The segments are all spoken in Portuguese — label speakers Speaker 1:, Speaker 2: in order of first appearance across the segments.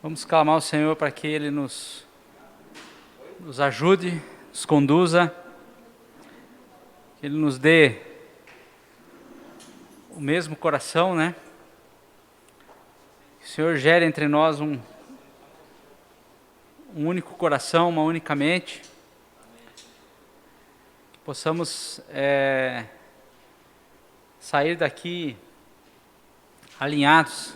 Speaker 1: Vamos clamar ao Senhor para que Ele nos ajude, nos conduza, que Ele nos dê o mesmo coração, né? Que o Senhor gere entre nós um único coração, uma única mente, que possamos sair daqui alinhados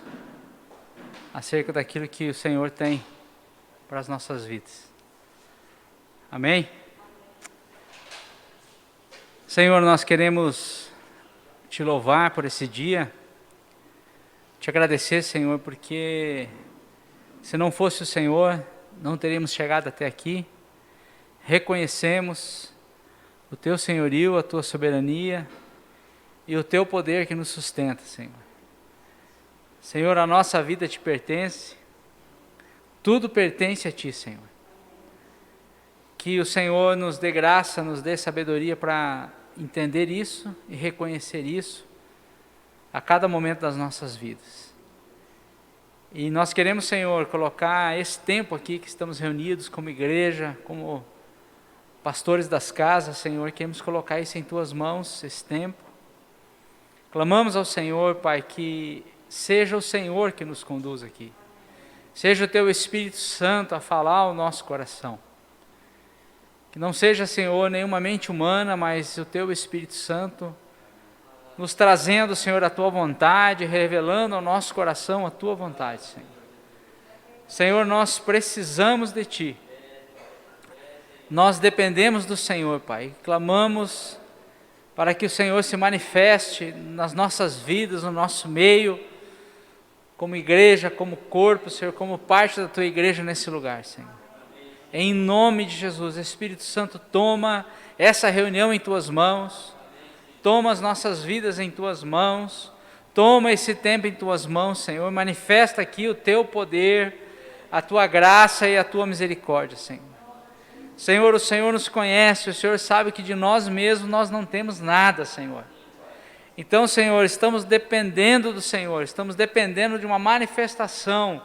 Speaker 1: acerca daquilo que o Senhor tem para as nossas vidas. Amém? Senhor, nós queremos te louvar por esse dia, te agradecer, Senhor, porque se não fosse o Senhor, não teríamos chegado até aqui. Reconhecemos o teu senhorio, a tua soberania e o teu poder que nos sustenta, Senhor. Senhor, a nossa vida te pertence, tudo pertence a ti, Senhor. Que o Senhor nos dê graça, nos dê sabedoria para entender isso e reconhecer isso a cada momento das nossas vidas. E nós queremos, Senhor, colocar esse tempo aqui que estamos reunidos como igreja, como pastores das casas, Senhor, queremos colocar isso em tuas mãos, esse tempo. Clamamos ao Senhor, Pai, que seja o Senhor que nos conduz aqui. Seja o teu Espírito Santo a falar ao nosso coração. Que não seja, Senhor, nenhuma mente humana, mas o teu Espírito Santo nos trazendo, Senhor, a tua vontade, revelando ao nosso coração a tua vontade, Senhor. Senhor, nós precisamos de ti. Nós dependemos do Senhor, Pai. Clamamos para que o Senhor se manifeste nas nossas vidas, no nosso meio, como igreja, como corpo, Senhor, como parte da tua igreja nesse lugar, Senhor. Em nome de Jesus, Espírito Santo, toma essa reunião em tuas mãos, toma as nossas vidas em tuas mãos, toma esse tempo em tuas mãos, Senhor, manifesta aqui o teu poder, a tua graça e a tua misericórdia, Senhor. Senhor, o Senhor nos conhece, o Senhor sabe que de nós mesmos nós não temos nada, Senhor. Então, Senhor, estamos dependendo do Senhor, estamos dependendo de uma manifestação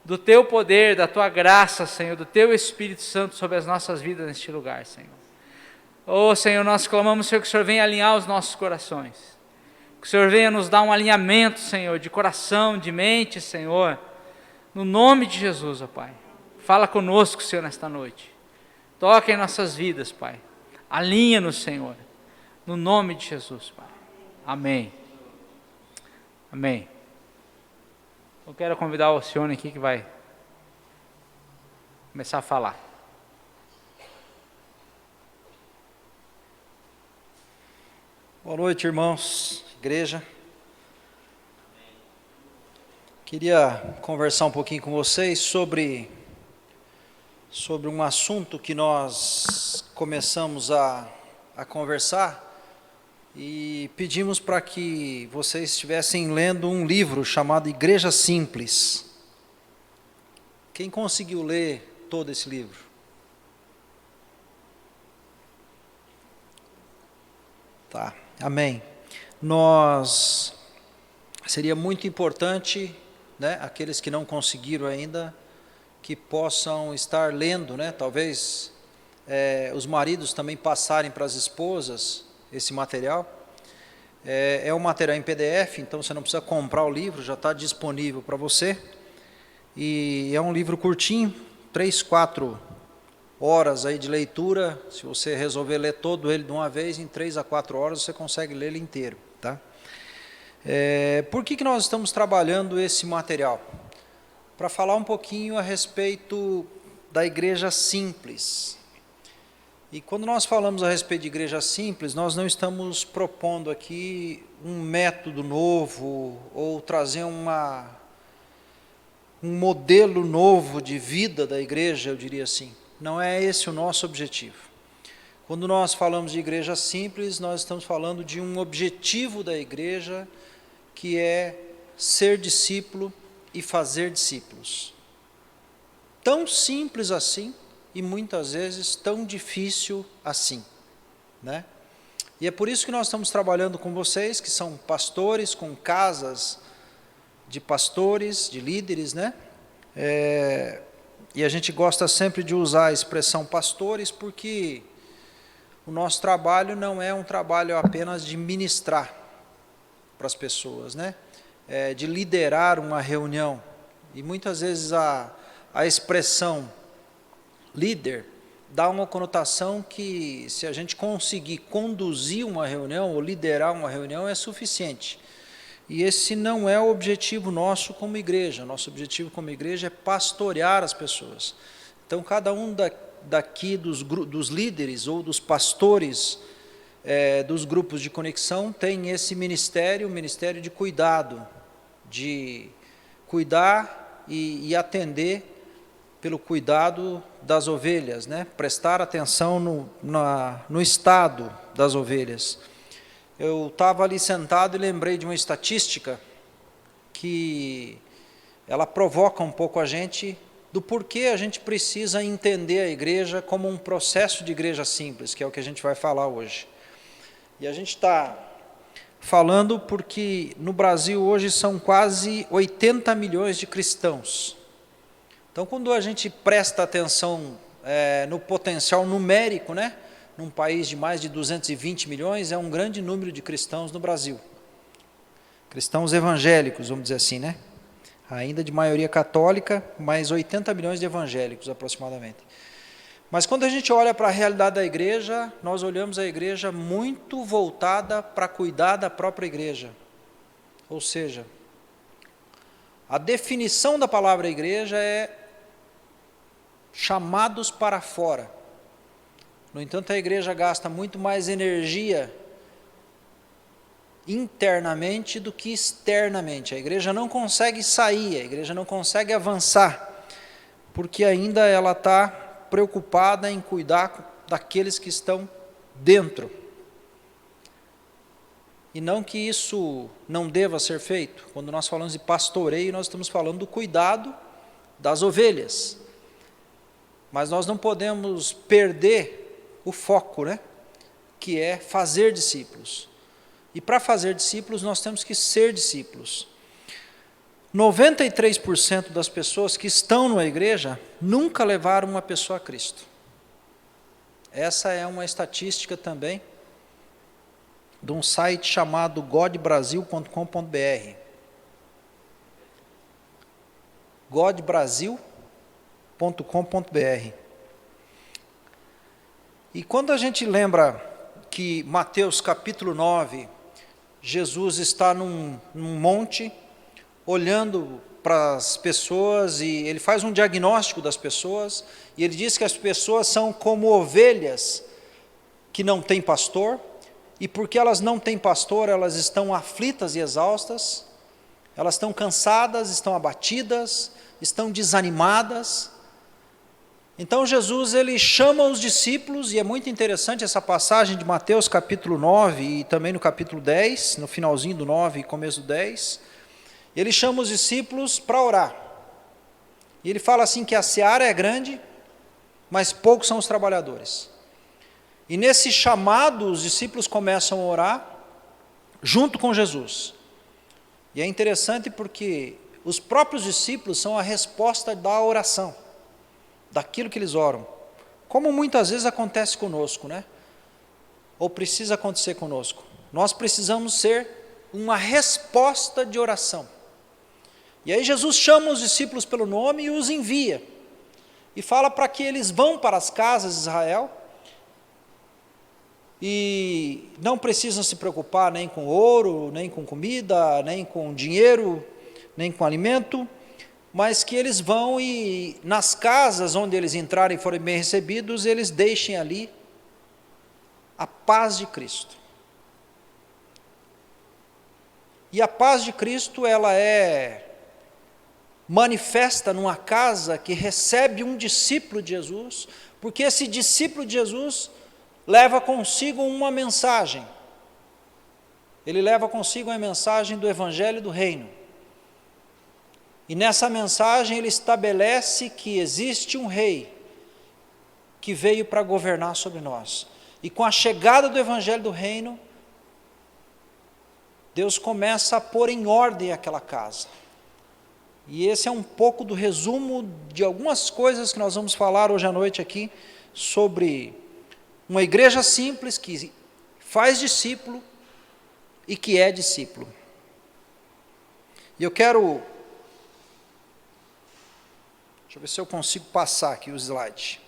Speaker 1: do teu poder, da tua graça, Senhor, do teu Espírito Santo sobre as nossas vidas neste lugar, Senhor. Oh, Senhor, nós clamamos, Senhor, que o Senhor venha alinhar os nossos corações, que o Senhor venha nos dar um alinhamento, Senhor, de coração, de mente, Senhor, no nome de Jesus, ó Pai. Fala conosco, Senhor, nesta noite. Toca em nossas vidas, Pai. Alinha-nos, Senhor, no nome de Jesus, Pai. Amém. Amém. Eu quero convidar o Alcione aqui que vai começar a falar.
Speaker 2: Boa noite, irmãos, igreja. Queria conversar um pouquinho com vocês sobre um assunto que nós começamos a conversar e pedimos para que vocês estivessem lendo um livro chamado Igreja Simples. Quem conseguiu ler todo esse livro? Tá, amém. Seria muito importante, né, aqueles que não conseguiram ainda, que possam estar lendo, né, talvez os maridos também passarem para as esposas esse material. É um material em PDF, então você não precisa comprar o livro, já está disponível para você. E é um livro curtinho, 3, 4 horas aí de leitura. Se você resolver ler todo ele de uma vez, em 3 a 4 horas você consegue ler ele inteiro, tá? Por que nós estamos trabalhando esse material? Para falar um pouquinho a respeito da igreja simples. E quando nós falamos a respeito de igreja simples, nós não estamos propondo aqui um método novo ou trazer um modelo novo de vida da igreja, eu diria assim. Não é esse o nosso objetivo. Quando nós falamos de igreja simples, nós estamos falando de um objetivo da igreja, que é ser discípulo e fazer discípulos. Tão simples assim e muitas vezes tão difícil assim, né? E é por isso que nós estamos trabalhando com vocês, que são pastores, com casas de pastores, de líderes, né? E a gente gosta sempre de usar a expressão pastores, porque o nosso trabalho não é um trabalho apenas de ministrar para as pessoas, né? De liderar uma reunião. E muitas vezes a expressão líder dá uma conotação que, se a gente conseguir conduzir uma reunião ou liderar uma reunião, é suficiente. E esse não é o objetivo nosso como igreja. Nosso objetivo como igreja é pastorear as pessoas. Então, cada um daqui dos líderes ou dos pastores dos grupos de conexão tem esse ministério, o ministério de cuidado, de cuidar e atender pelo cuidado das ovelhas, né? Prestar atenção no estado das ovelhas. Eu estava ali sentado e lembrei de uma estatística que ela provoca um pouco a gente do porquê a gente precisa entender a igreja como um processo de igreja simples, que é o que a gente vai falar hoje. E a gente está falando porque no Brasil hoje são quase 80 milhões de cristãos. Então, quando a gente presta atenção no potencial numérico, né? Num país de mais de 220 milhões, é um grande número de cristãos no Brasil. Cristãos evangélicos, vamos dizer assim, né? Ainda de maioria católica, mas 80 milhões de evangélicos aproximadamente. Mas quando a gente olha para a realidade da igreja, nós olhamos a igreja muito voltada para cuidar da própria igreja. Ou seja, a definição da palavra igreja é chamados para fora. No entanto, a igreja gasta muito mais energia internamente do que externamente. A igreja não consegue sair, a igreja não consegue avançar, porque ainda ela está preocupada em cuidar daqueles que estão dentro. E não que isso não deva ser feito. Quando nós falamos de pastoreio, nós estamos falando do cuidado das ovelhas. Mas nós não podemos perder o foco, né? Que é fazer discípulos. E para fazer discípulos, nós temos que ser discípulos. 93% das pessoas que estão na igreja nunca levaram uma pessoa a Cristo. Essa é uma estatística também de um site chamado godbrasil.com.br. godbrasil.com.br. E quando a gente lembra que Mateus capítulo 9, Jesus está num monte, olhando para as pessoas, e ele faz um diagnóstico das pessoas, e ele diz que as pessoas são como ovelhas que não têm pastor, e porque elas não têm pastor, elas estão aflitas e exaustas, elas estão cansadas, estão abatidas, estão desanimadas. Então Jesus ele chama os discípulos, e é muito interessante essa passagem de Mateus capítulo 9 e também no capítulo 10, no finalzinho do 9 e começo do 10, ele chama os discípulos para orar. E ele fala assim que a seara é grande, mas poucos são os trabalhadores. E nesse chamado os discípulos começam a orar junto com Jesus. E é interessante porque os próprios discípulos são a resposta da oração, daquilo que eles oram, como muitas vezes acontece conosco, né? Ou precisa acontecer conosco. Nós precisamos ser uma resposta de oração. E aí Jesus chama os discípulos pelo nome e os envia. E fala para que eles vão para as casas de Israel e não precisam se preocupar nem com ouro, nem com comida, nem com dinheiro, nem com alimento, mas que eles vão e nas casas onde eles entrarem e forem bem recebidos, eles deixem ali a paz de Cristo. E a paz de Cristo, ela é manifesta numa casa que recebe um discípulo de Jesus, porque esse discípulo de Jesus leva consigo uma mensagem. Ele leva consigo a mensagem do Evangelho do Reino. E nessa mensagem ele estabelece que existe um rei que veio para governar sobre nós. E com a chegada do Evangelho do Reino, Deus começa a pôr em ordem aquela casa. E esse é um pouco do resumo de algumas coisas que nós vamos falar hoje à noite aqui, sobre uma igreja simples que faz discípulo e que é discípulo. E eu quero... Deixa eu ver se eu consigo passar aqui o slide.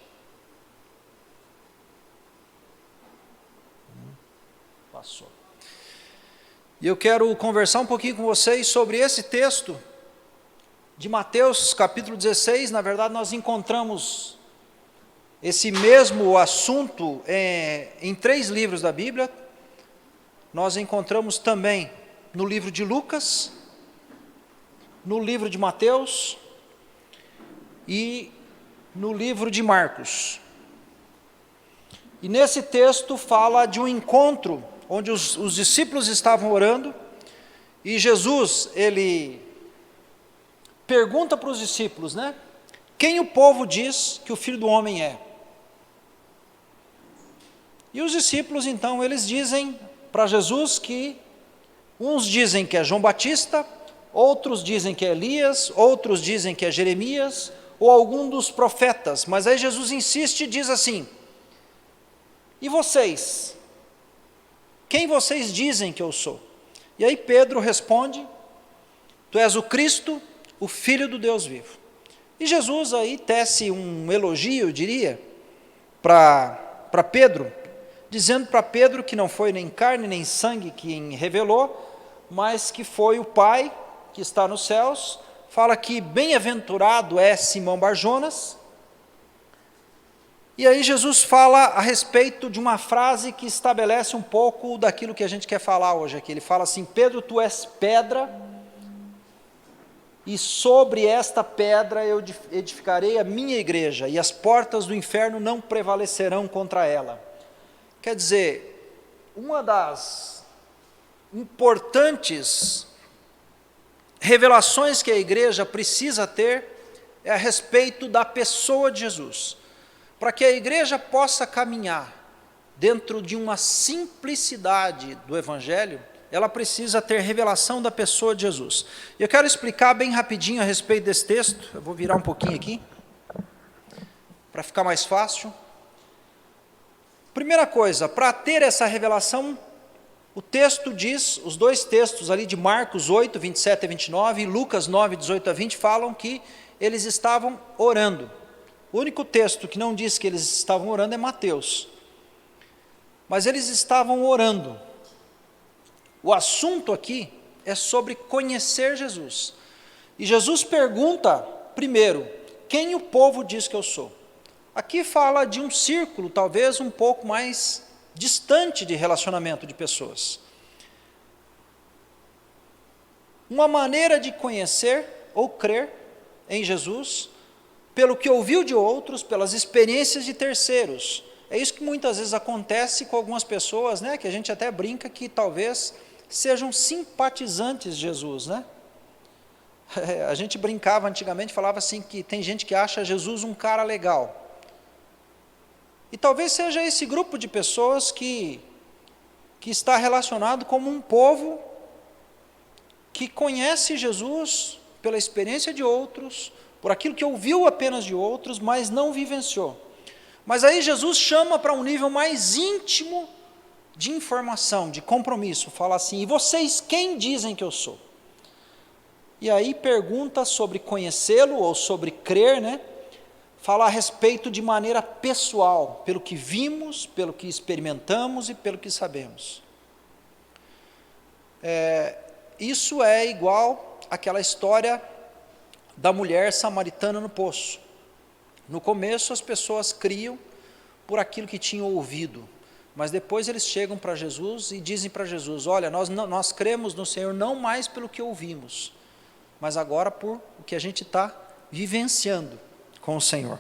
Speaker 2: Passou. E eu quero conversar um pouquinho com vocês sobre esse texto de Mateus, capítulo 16. Na verdade, nós encontramos esse mesmo assunto em 3 livros da Bíblia. Nós encontramos também no livro de Lucas, no livro de Mateus e no livro de Marcos. E nesse texto fala de um encontro onde os discípulos estavam orando, e Jesus, ele pergunta para os discípulos, né? Quem o povo diz que o Filho do Homem é? E os discípulos, então, eles dizem para Jesus que uns dizem que é João Batista, outros dizem que é Elias, outros dizem que é Jeremias, ou algum dos profetas. Mas aí Jesus insiste e diz assim: e vocês? Quem vocês dizem que eu sou? E aí Pedro responde: tu és o Cristo, o Filho do Deus vivo. E Jesus aí tece um elogio, eu diria, para Pedro, dizendo para Pedro que não foi nem carne nem sangue quem revelou, mas que foi o Pai que está nos céus. Fala que bem-aventurado é Simão Barjonas. E aí Jesus fala a respeito de uma frase que estabelece um pouco daquilo que a gente quer falar hoje aqui. Ele fala assim: Pedro, tu és pedra, e sobre esta pedra eu edificarei a minha igreja, e as portas do inferno não prevalecerão contra ela. Quer dizer, uma das importantes revelações que a igreja precisa ter é a respeito da pessoa de Jesus. Para que a igreja possa caminhar dentro de uma simplicidade do Evangelho, ela precisa ter revelação da pessoa de Jesus. E eu quero explicar bem rapidinho a respeito desse texto. Eu vou virar um pouquinho aqui, para ficar mais fácil. Primeira coisa, para ter essa revelação, o texto diz, os 2 textos ali de Marcos 8, 27 a 29 e Lucas 9, 18 a 20, falam que eles estavam orando. O único texto que não diz que eles estavam orando é Mateus. Mas eles estavam orando. O assunto aqui é sobre conhecer Jesus. E Jesus pergunta, primeiro, quem o povo diz que eu sou? Aqui fala de um círculo, talvez um pouco mais distante de relacionamento de pessoas. Uma maneira de conhecer ou crer em Jesus, pelo que ouviu de outros, pelas experiências de terceiros. É isso que muitas vezes acontece com algumas pessoas, né, que a gente até brinca que talvez sejam simpatizantes de Jesus, né? A gente brincava antigamente, falava assim que tem gente que acha Jesus um cara legal. E talvez seja esse grupo de pessoas que está relacionado como um povo que conhece Jesus pela experiência de outros, por aquilo que ouviu apenas de outros, mas não vivenciou. Mas aí Jesus chama para um nível mais íntimo de informação, de compromisso. Fala assim: e vocês quem dizem que eu sou? E aí pergunta sobre conhecê-lo ou sobre crer, né? Fala a respeito de maneira pessoal, pelo que vimos, pelo que experimentamos e pelo que sabemos. Isso é igual àquela história da mulher samaritana no poço. No começo as pessoas criam por aquilo que tinham ouvido, mas depois eles chegam para Jesus e dizem para Jesus: olha, nós cremos no Senhor não mais pelo que ouvimos, mas agora por o que a gente está vivenciando com o Senhor.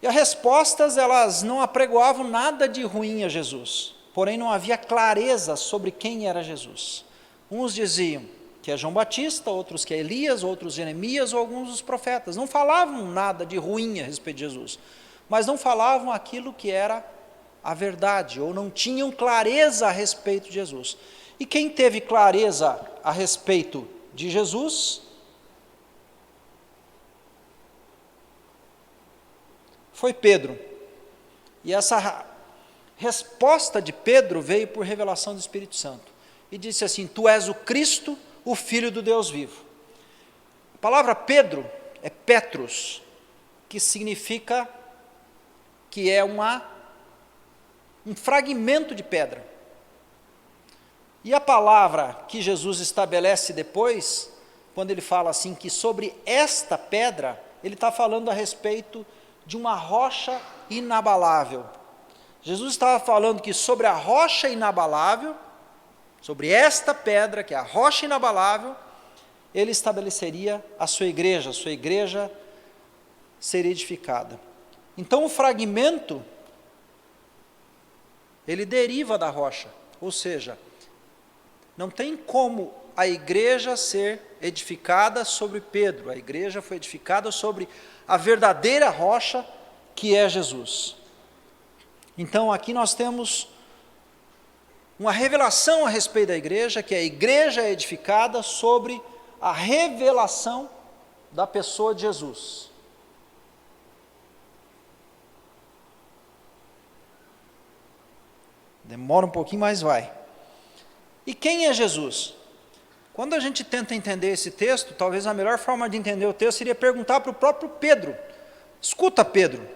Speaker 2: E as respostas, elas não apregoavam nada de ruim a Jesus, porém não havia clareza sobre quem era Jesus. Uns diziam que é João Batista, outros que é Elias, outros Jeremias ou alguns dos profetas. Não falavam nada de ruim a respeito de Jesus, mas não falavam aquilo que era a verdade, ou não tinham clareza a respeito de Jesus. E quem teve clareza a respeito de Jesus foi Pedro. E essa resposta de Pedro veio por revelação do Espírito Santo. E disse assim: tu és o Cristo, o Filho do Deus vivo. A palavra Pedro é Petrus, que significa que é um fragmento de pedra. E a palavra que Jesus estabelece depois, quando ele fala assim, que sobre esta pedra, ele está falando a respeito de uma rocha inabalável. Jesus estava falando que sobre a rocha inabalável, sobre esta pedra, que é a rocha inabalável, ele estabeleceria a sua igreja seria edificada. Então o fragmento, ele deriva da rocha, ou seja, não tem como a igreja ser edificada sobre Pedro, a igreja foi edificada sobre a verdadeira rocha, que é Jesus. Então aqui nós temos uma revelação a respeito da igreja, que a igreja é edificada sobre a revelação da pessoa de Jesus. Demora um pouquinho, mas vai. E quem é Jesus? Quando a gente tenta entender esse texto, talvez a melhor forma de entender o texto seria perguntar para o próprio Pedro. Escuta, Pedro,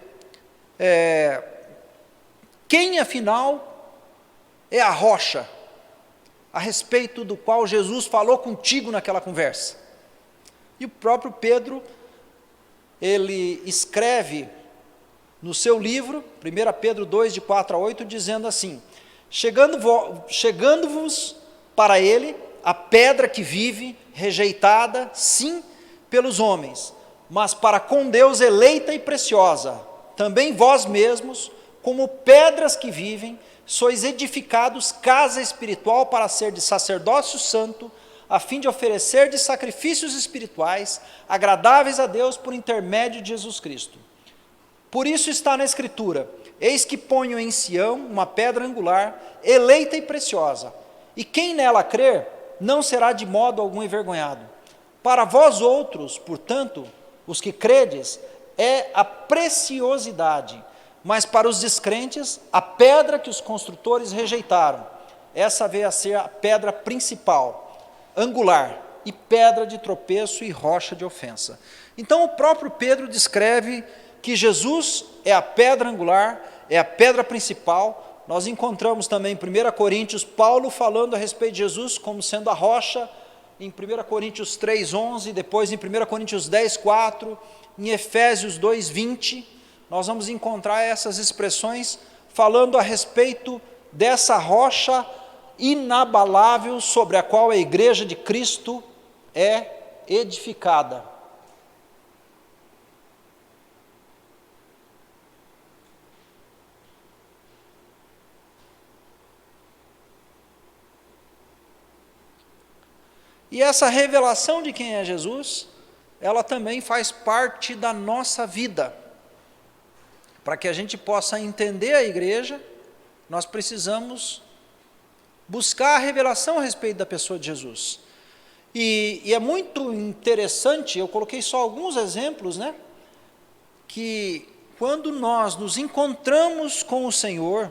Speaker 2: quem afinal é a rocha a respeito do qual Jesus falou contigo naquela conversa? E o próprio Pedro, ele escreve no seu livro, 1 Pedro 2, de 4 a 8, dizendo assim: chegando-vos para ele, a pedra que vive, rejeitada, sim, pelos homens, mas para com Deus eleita e preciosa, também vós mesmos, como pedras que vivem, sois edificados casa espiritual para ser de sacerdócio santo, a fim de oferecer de sacrifícios espirituais, agradáveis a Deus por intermédio de Jesus Cristo. Por isso está na Escritura: eis que ponho em Sião uma pedra angular, eleita e preciosa, e quem nela crer, não será de modo algum envergonhado. Para vós outros, portanto, os que credes, é a preciosidade, mas para os descrentes, a pedra que os construtores rejeitaram. Essa veio a ser a pedra principal, angular, e pedra de tropeço e rocha de ofensa. Então o próprio Pedro descreve que Jesus é a pedra angular, é a pedra principal. Nós encontramos também em 1 Coríntios, Paulo falando a respeito de Jesus como sendo a rocha, em 1 Coríntios 3,11, depois em 1 Coríntios 10,4, em Efésios 2,20, nós vamos encontrar essas expressões falando a respeito dessa rocha inabalável sobre a qual a igreja de Cristo é edificada. E essa revelação de quem é Jesus, ela também faz parte da nossa vida. Para que a gente possa entender a igreja, nós precisamos buscar a revelação a respeito da pessoa de Jesus. E é muito interessante, eu coloquei só alguns exemplos, né? Que quando nós nos encontramos com o Senhor,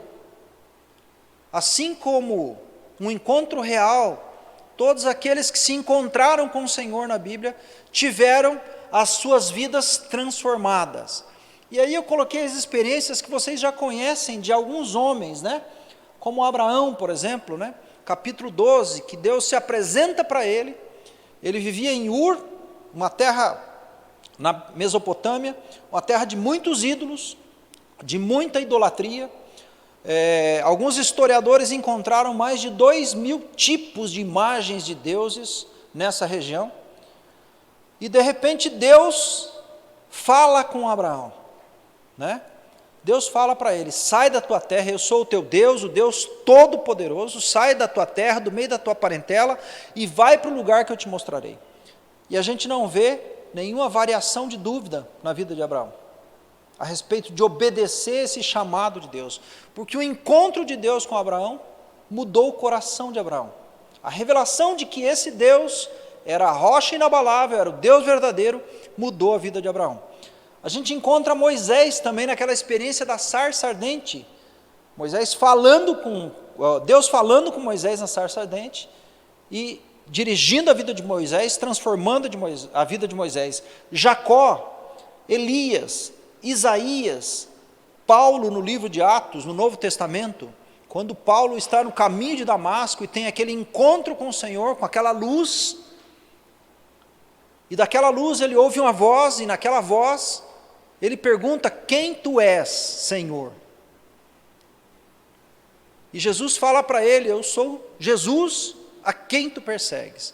Speaker 2: assim como um encontro real, todos aqueles que se encontraram com o Senhor na Bíblia, tiveram as suas vidas transformadas. E aí eu coloquei as experiências que vocês já conhecem de alguns homens, né? Como Abraão, por exemplo, né? Capítulo 12, que Deus se apresenta para ele. Ele vivia em Ur, uma terra na Mesopotâmia, uma terra de muitos ídolos, de muita idolatria. Alguns historiadores encontraram mais de 2.000 tipos de imagens de deuses nessa região. E de repente Deus fala com Abraão, né? Deus fala para ele: sai da tua terra, eu sou o teu Deus, o Deus Todo-Poderoso, sai da tua terra, do meio da tua parentela, e vai para o lugar que eu te mostrarei. E a gente não vê nenhuma variação de dúvida na vida de Abraão, a respeito de obedecer esse chamado de Deus, porque o encontro de Deus com Abraão mudou o coração de Abraão. A revelação de que esse Deus era a rocha inabalável, era o Deus verdadeiro, mudou a vida de Abraão. A gente encontra Moisés também naquela experiência da sarça ardente. Deus falando com Moisés na sarça ardente e dirigindo a vida de Moisés, transformando a vida de Moisés. Jacó, Elias, Isaías, Paulo no livro de Atos, no Novo Testamento, quando Paulo está no caminho de Damasco e tem aquele encontro com o Senhor, com aquela luz, e daquela luz ele ouve uma voz, e naquela voz ele pergunta: quem tu és, Senhor? E Jesus fala para ele: eu sou Jesus a quem tu persegues.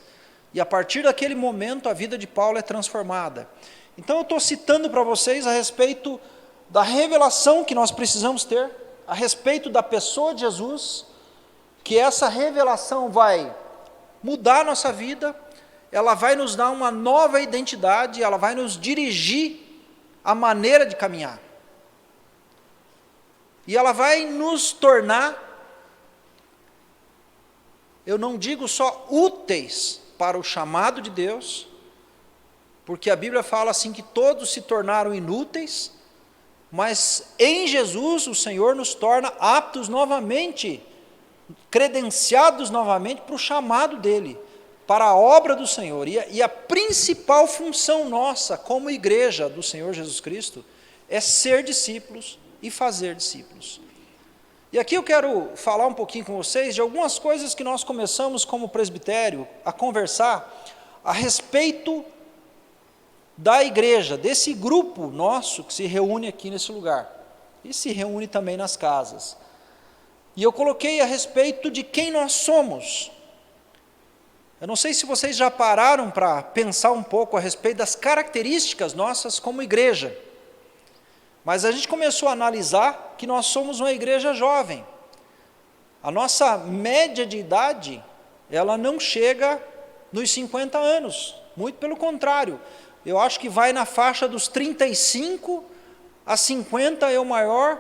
Speaker 2: E a partir daquele momento a vida de Paulo é transformada. Então eu estou citando para vocês a respeito da revelação que nós precisamos ter, a respeito da pessoa de Jesus, que essa revelação vai mudar a nossa vida, ela vai nos dar uma nova identidade, ela vai nos dirigir a maneira de caminhar. E ela vai nos tornar, eu não digo só úteis para o chamado de Deus, porque a Bíblia fala assim que todos se tornaram inúteis, mas em Jesus o Senhor nos torna aptos novamente, credenciados novamente para o chamado dEle, para a obra do Senhor. E a principal função nossa como igreja do Senhor Jesus Cristo é ser discípulos e fazer discípulos. E aqui eu quero falar um pouquinho com vocês de algumas coisas que nós começamos como presbitério a conversar a respeito da igreja, desse grupo nosso que se reúne aqui nesse lugar, e se reúne também nas casas. E eu coloquei a respeito de quem nós somos. Eu não sei se vocês já pararam para pensar um pouco a respeito das características nossas como igreja, mas a gente começou a analisar que nós somos uma igreja jovem. A nossa média de idade, ela não chega nos 50 anos, muito pelo contrário. Eu acho que vai na faixa dos 35 a 50 é o maior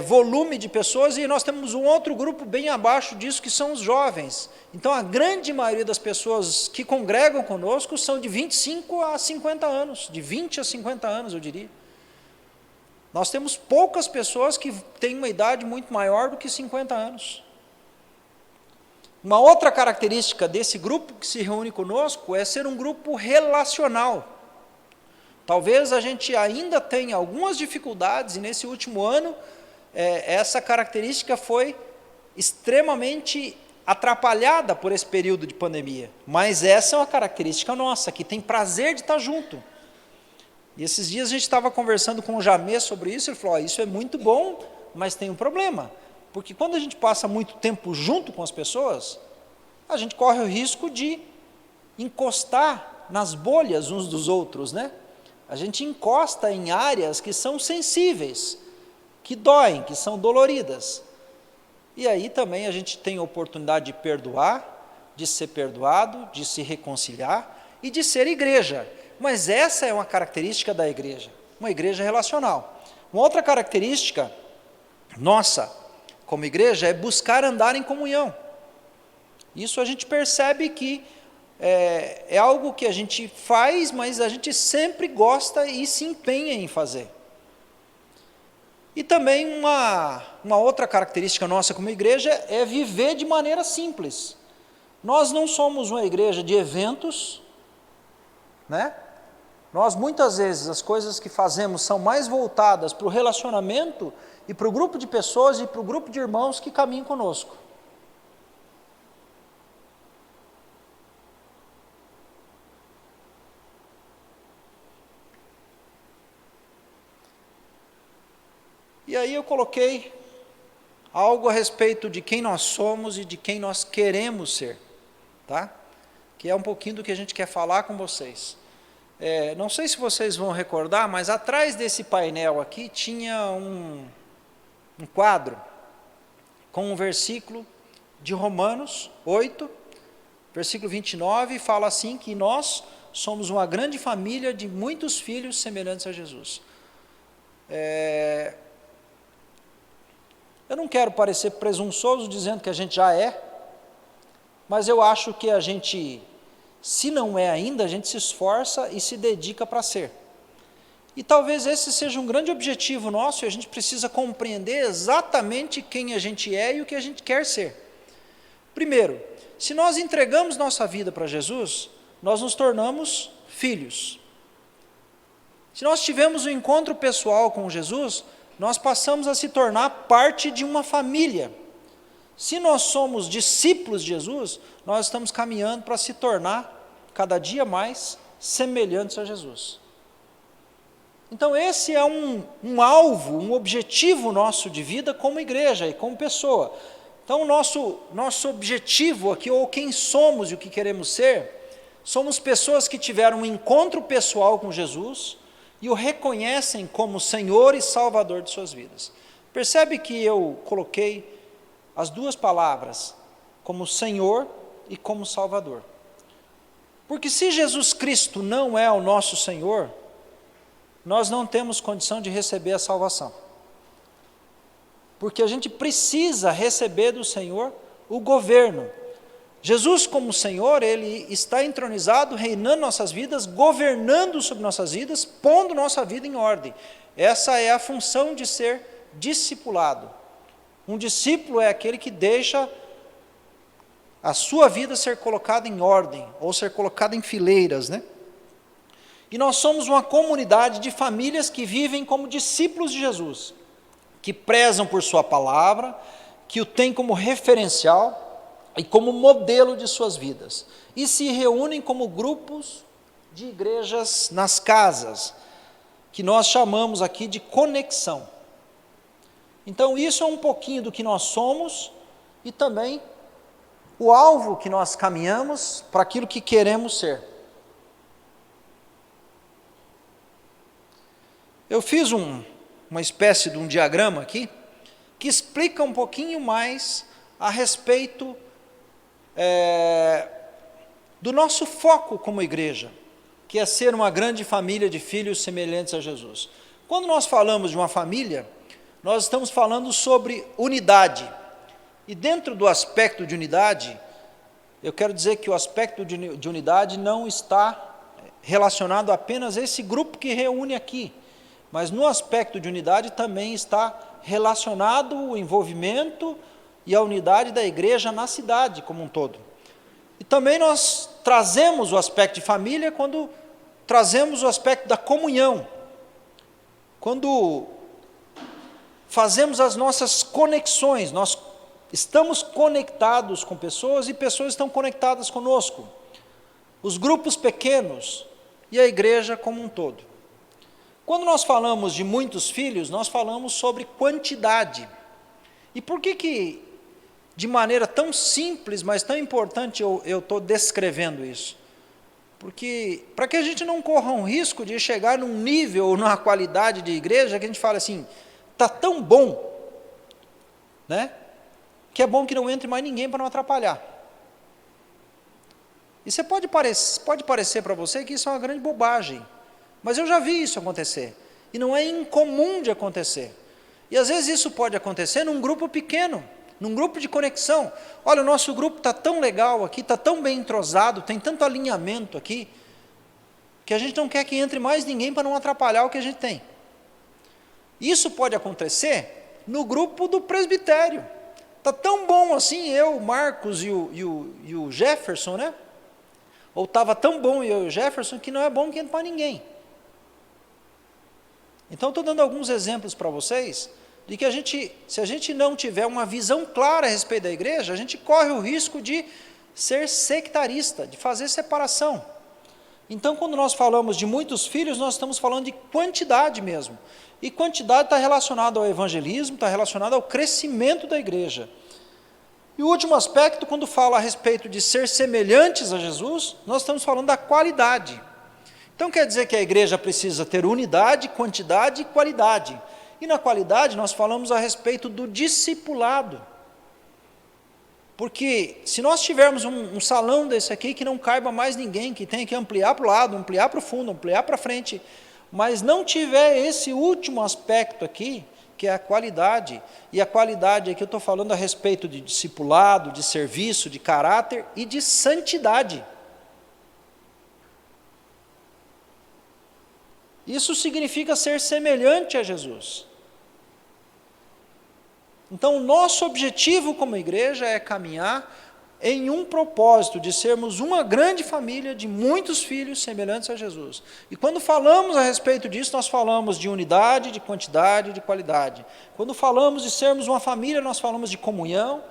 Speaker 2: volume de pessoas, e nós temos um outro grupo bem abaixo disso, que são os jovens. Então, a grande maioria das pessoas que congregam conosco são de 25 a 50 anos, de 20 a 50 anos, eu diria. Nós temos poucas pessoas que têm uma idade muito maior do que 50 anos. Uma outra característica desse grupo que se reúne conosco é ser um grupo relacional. Talvez a gente ainda tenha algumas dificuldades, e nesse último ano, essa característica foi extremamente atrapalhada por esse período de pandemia. Mas essa é uma característica nossa, que tem prazer de estar junto. E esses dias a gente estava conversando com o Jamê sobre isso, ele falou: isso é muito bom, mas tem um problema. Porque quando a gente passa muito tempo junto com as pessoas, a gente corre o risco de encostar nas bolhas uns dos outros, né? A gente encosta em áreas que são sensíveis, que doem, que são doloridas. E aí também a gente tem a oportunidade de perdoar, de ser perdoado, de se reconciliar e de ser igreja. Mas essa é uma característica da igreja, uma igreja relacional. Uma outra característica nossa, como igreja, é buscar andar em comunhão. Isso a gente percebe que é algo que a gente faz, mas a gente sempre gosta e se empenha em fazer. E também uma outra característica nossa como igreja é viver de maneira simples. Nós não somos uma igreja de eventos, né? Nós muitas vezes as coisas que fazemos são mais voltadas para o relacionamento e para o grupo de pessoas e para o grupo de irmãos que caminham conosco. E aí eu coloquei algo a respeito de quem nós somos e de quem nós queremos ser, tá? Que é um pouquinho do que a gente quer falar com vocês. Não sei se vocês vão recordar, mas atrás desse painel aqui tinha um quadro com um versículo de Romanos 8, versículo 29, fala assim que nós somos uma grande família de muitos filhos semelhantes a Jesus. Eu não quero parecer presunçoso dizendo que a gente já é, mas eu acho que a gente, se não é ainda, a gente se esforça e se dedica para ser. E talvez esse seja um grande objetivo nosso, e a gente precisa compreender exatamente quem a gente é e o que a gente quer ser. Primeiro, se nós entregamos nossa vida para Jesus, nós nos tornamos filhos. Se nós tivemos um encontro pessoal com Jesus, nós passamos a se tornar parte de uma família. Se nós somos discípulos de Jesus, nós estamos caminhando para se tornar cada dia mais semelhantes a Jesus. Então esse é um alvo, um objetivo nosso de vida como igreja e como pessoa. Então nosso objetivo aqui, ou quem somos e o que queremos ser, somos pessoas que tiveram um encontro pessoal com Jesus e o reconhecem como Senhor e Salvador de suas vidas. Percebe que eu coloquei as duas palavras, como Senhor e como Salvador. Porque se Jesus Cristo não é o nosso Senhor, nós não temos condição de receber a salvação. Porque a gente precisa receber do Senhor o governo. Jesus como Senhor, Ele está entronizado, reinando nossas vidas, governando sobre nossas vidas, pondo nossa vida em ordem. Essa é a função de ser discipulado. Um discípulo é aquele que deixa a sua vida ser colocada em ordem, ou ser colocada em fileiras, né? E nós somos uma comunidade de famílias que vivem como discípulos de Jesus, que prezam por sua palavra, que o têm como referencial e como modelo de suas vidas, e se reúnem como grupos de igrejas nas casas, que nós chamamos aqui de conexão. Então isso é um pouquinho do que nós somos e também o alvo que nós caminhamos para aquilo que queremos ser. Eu fiz uma espécie de um diagrama aqui, que explica um pouquinho mais a respeito do nosso foco como igreja, que é ser uma grande família de filhos semelhantes a Jesus. Quando nós falamos de uma família, nós estamos falando sobre unidade. E dentro do aspecto de unidade, eu quero dizer que o aspecto de unidade não está relacionado apenas a esse grupo que reúne aqui, mas no aspecto de unidade também está relacionado o envolvimento e a unidade da igreja na cidade como um todo. E também nós trazemos o aspecto de família quando trazemos o aspecto da comunhão, quando fazemos as nossas conexões, nós estamos conectados com pessoas e pessoas estão conectadas conosco, os grupos pequenos e a igreja como um todo. Quando nós falamos de muitos filhos, nós falamos sobre quantidade. E por que de maneira tão simples, mas tão importante, eu estou descrevendo isso? Porque, para que a gente não corra um risco de chegar num nível, numa qualidade de igreja, que a gente fala assim, está tão bom, né? Que é bom que não entre mais ninguém para não atrapalhar. E você pode parecer para você que isso é uma grande bobagem, mas eu já vi isso acontecer, e não é incomum de acontecer. E às vezes isso pode acontecer num grupo pequeno, num grupo de conexão. Olha, o nosso grupo está tão legal aqui, está tão bem entrosado, tem tanto alinhamento aqui, que a gente não quer que entre mais ninguém para não atrapalhar o que a gente tem. Isso pode acontecer no grupo do presbitério. Está tão bom assim, eu, o Marcos e o Jefferson, né? Ou estava tão bom eu e o Jefferson, que não é bom que entre para ninguém. Então, estou dando alguns exemplos para vocês, de que se a gente não tiver uma visão clara a respeito da igreja, a gente corre o risco de ser sectarista, de fazer separação. Então, quando nós falamos de muitos filhos, nós estamos falando de quantidade mesmo. E quantidade está relacionada ao evangelismo, está relacionada ao crescimento da igreja. E o último aspecto, quando fala a respeito de ser semelhantes a Jesus, nós estamos falando da qualidade. Então quer dizer que a igreja precisa ter unidade, quantidade e qualidade. E na qualidade nós falamos a respeito do discipulado. Porque se nós tivermos um salão desse aqui que não caiba mais ninguém, que tenha que ampliar para o lado, ampliar para o fundo, ampliar para frente, mas não tiver esse último aspecto aqui, que é a qualidade, e a qualidade aqui eu estou falando a respeito de discipulado, de serviço, de caráter e de santidade. Isso significa ser semelhante a Jesus. Então, o nosso objetivo como igreja é caminhar em um propósito de sermos uma grande família de muitos filhos semelhantes a Jesus. E quando falamos a respeito disso, nós falamos de unidade, de quantidade, de qualidade. Quando falamos de sermos uma família, nós falamos de comunhão.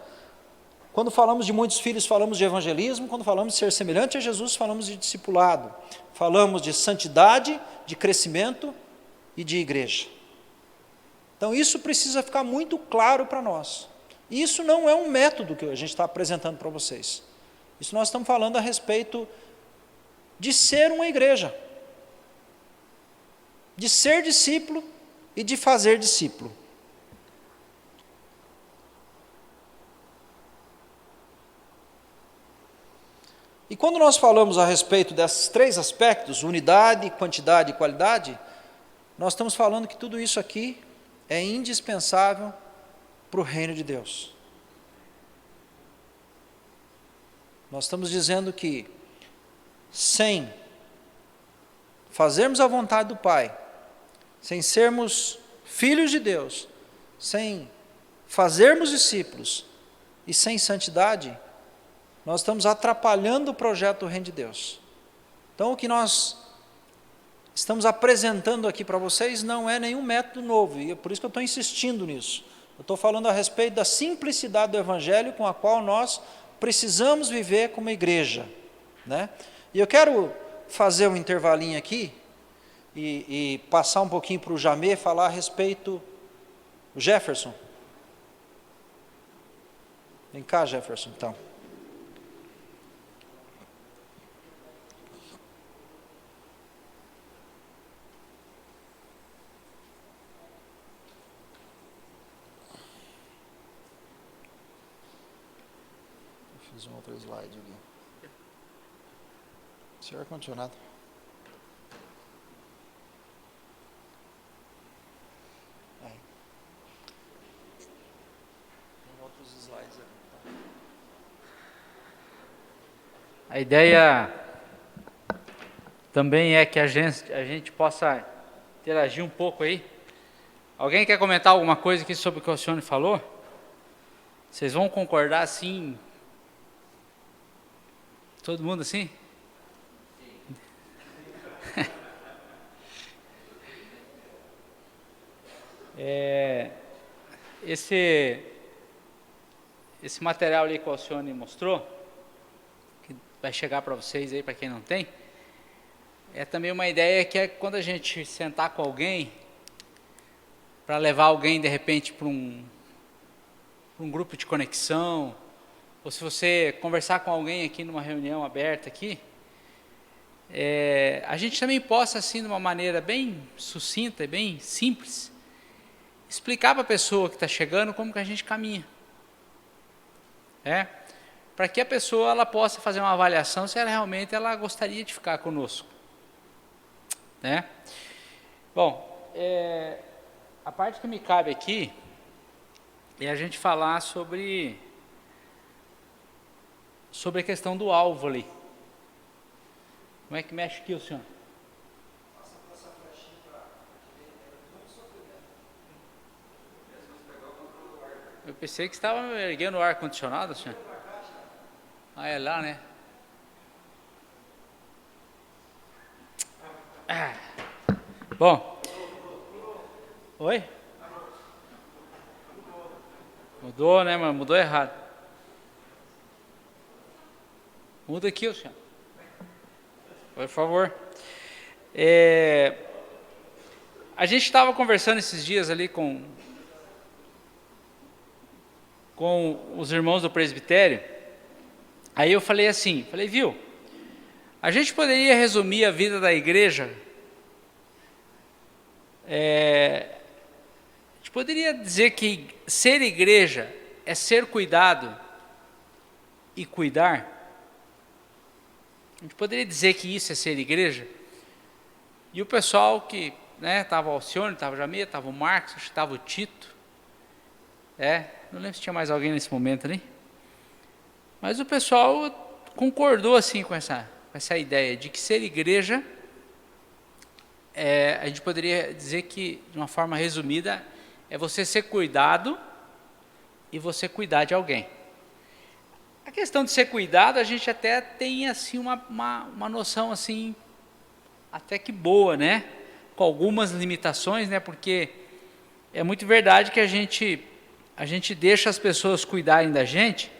Speaker 2: Quando falamos de muitos filhos, falamos de evangelismo. Quando falamos de ser semelhante a Jesus, falamos de discipulado. Falamos de santidade, de crescimento e de igreja. Então isso precisa ficar muito claro para nós. Isso não é um método que a gente está apresentando para vocês. Isso nós estamos falando a respeito de ser uma igreja, de ser discípulo e de fazer discípulo. E quando nós falamos a respeito desses três aspectos, unidade, quantidade e qualidade, nós estamos falando que tudo isso aqui é indispensável para o reino de Deus. Nós estamos dizendo que sem fazermos a vontade do Pai, sem sermos filhos de Deus, sem fazermos discípulos e sem santidade, nós estamos atrapalhando o projeto do reino de Deus. Então, o que nós estamos apresentando aqui para vocês não é nenhum método novo, e é por isso que eu estou insistindo nisso. Eu estou falando a respeito da simplicidade do Evangelho com a qual nós precisamos viver como igreja, né? E eu quero fazer um intervalinho aqui e passar um pouquinho para o Jamê falar a respeito. O Jefferson. Vem cá, Jefferson, então. Fiz um outro slide aqui. Senhor ar-condicionado. Aí. Tem outros slides ali.
Speaker 1: A ideia também é que a gente possa interagir um pouco aí. Alguém quer comentar alguma coisa aqui sobre o que o senhor falou? Vocês vão concordar assim? Todo mundo assim? Esse material ali que o Alcione mostrou, que vai chegar para vocês aí, para quem não tem, é também uma ideia que é quando a gente sentar com alguém, para levar alguém de repente para um grupo de conexão, ou se você conversar com alguém aqui numa reunião aberta aqui, a gente também possa, assim, de uma maneira bem sucinta e bem simples, explicar para a pessoa que está chegando como que a gente caminha. Para que a pessoa ela possa fazer uma avaliação se ela realmente gostaria de ficar conosco. Bom, a parte que me cabe aqui é a gente falar sobre a questão do alvo ali. Como é que mexe aqui o senhor? Eu pensei que estava erguendo o ar-condicionado, senhor. Ah, é lá, né? Bom. Oi? Mudou, né, mas mudou errado. Muda aqui, senhor. Por favor. A gente estava conversando esses dias ali com os irmãos do presbitério. Aí eu falei assim, viu, a gente poderia resumir a vida da igreja, a gente poderia dizer que ser igreja é ser cuidado e cuidar. A gente poderia dizer que isso é ser igreja? E o pessoal que, estava o Alcione, estava o Jamê, estava o Marcos, acho que estava o Tito, não lembro se tinha mais alguém nesse momento ali, mas o pessoal concordou assim com essa ideia de que ser igreja a gente poderia dizer que, de uma forma resumida, é você ser cuidado e você cuidar de alguém. A questão de ser cuidado, a gente até tem assim uma noção assim, até que boa, né? Com algumas limitações, né? Porque é muito verdade que a gente deixa as pessoas cuidarem da gente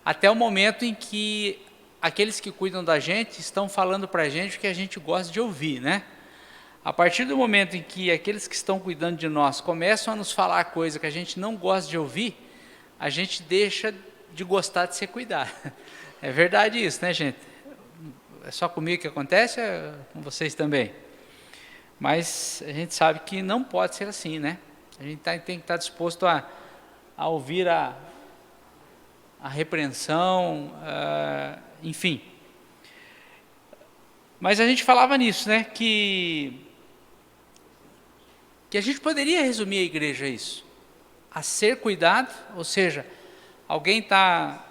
Speaker 1: até o momento em que aqueles que cuidam da gente estão falando para a gente o que a gente gosta de ouvir, né? A partir do momento em que aqueles que estão cuidando de nós começam a nos falar coisa que a gente não gosta de ouvir, a gente deixa de gostar de ser cuidado. É verdade isso, né, gente? É só comigo que acontece, é com vocês também. Mas a gente sabe que não pode ser assim, né? A gente tem que estar disposto a ouvir a repreensão, enfim. Mas a gente falava nisso, né? Que a gente poderia resumir a igreja a isso. A ser cuidado, ou seja, alguém está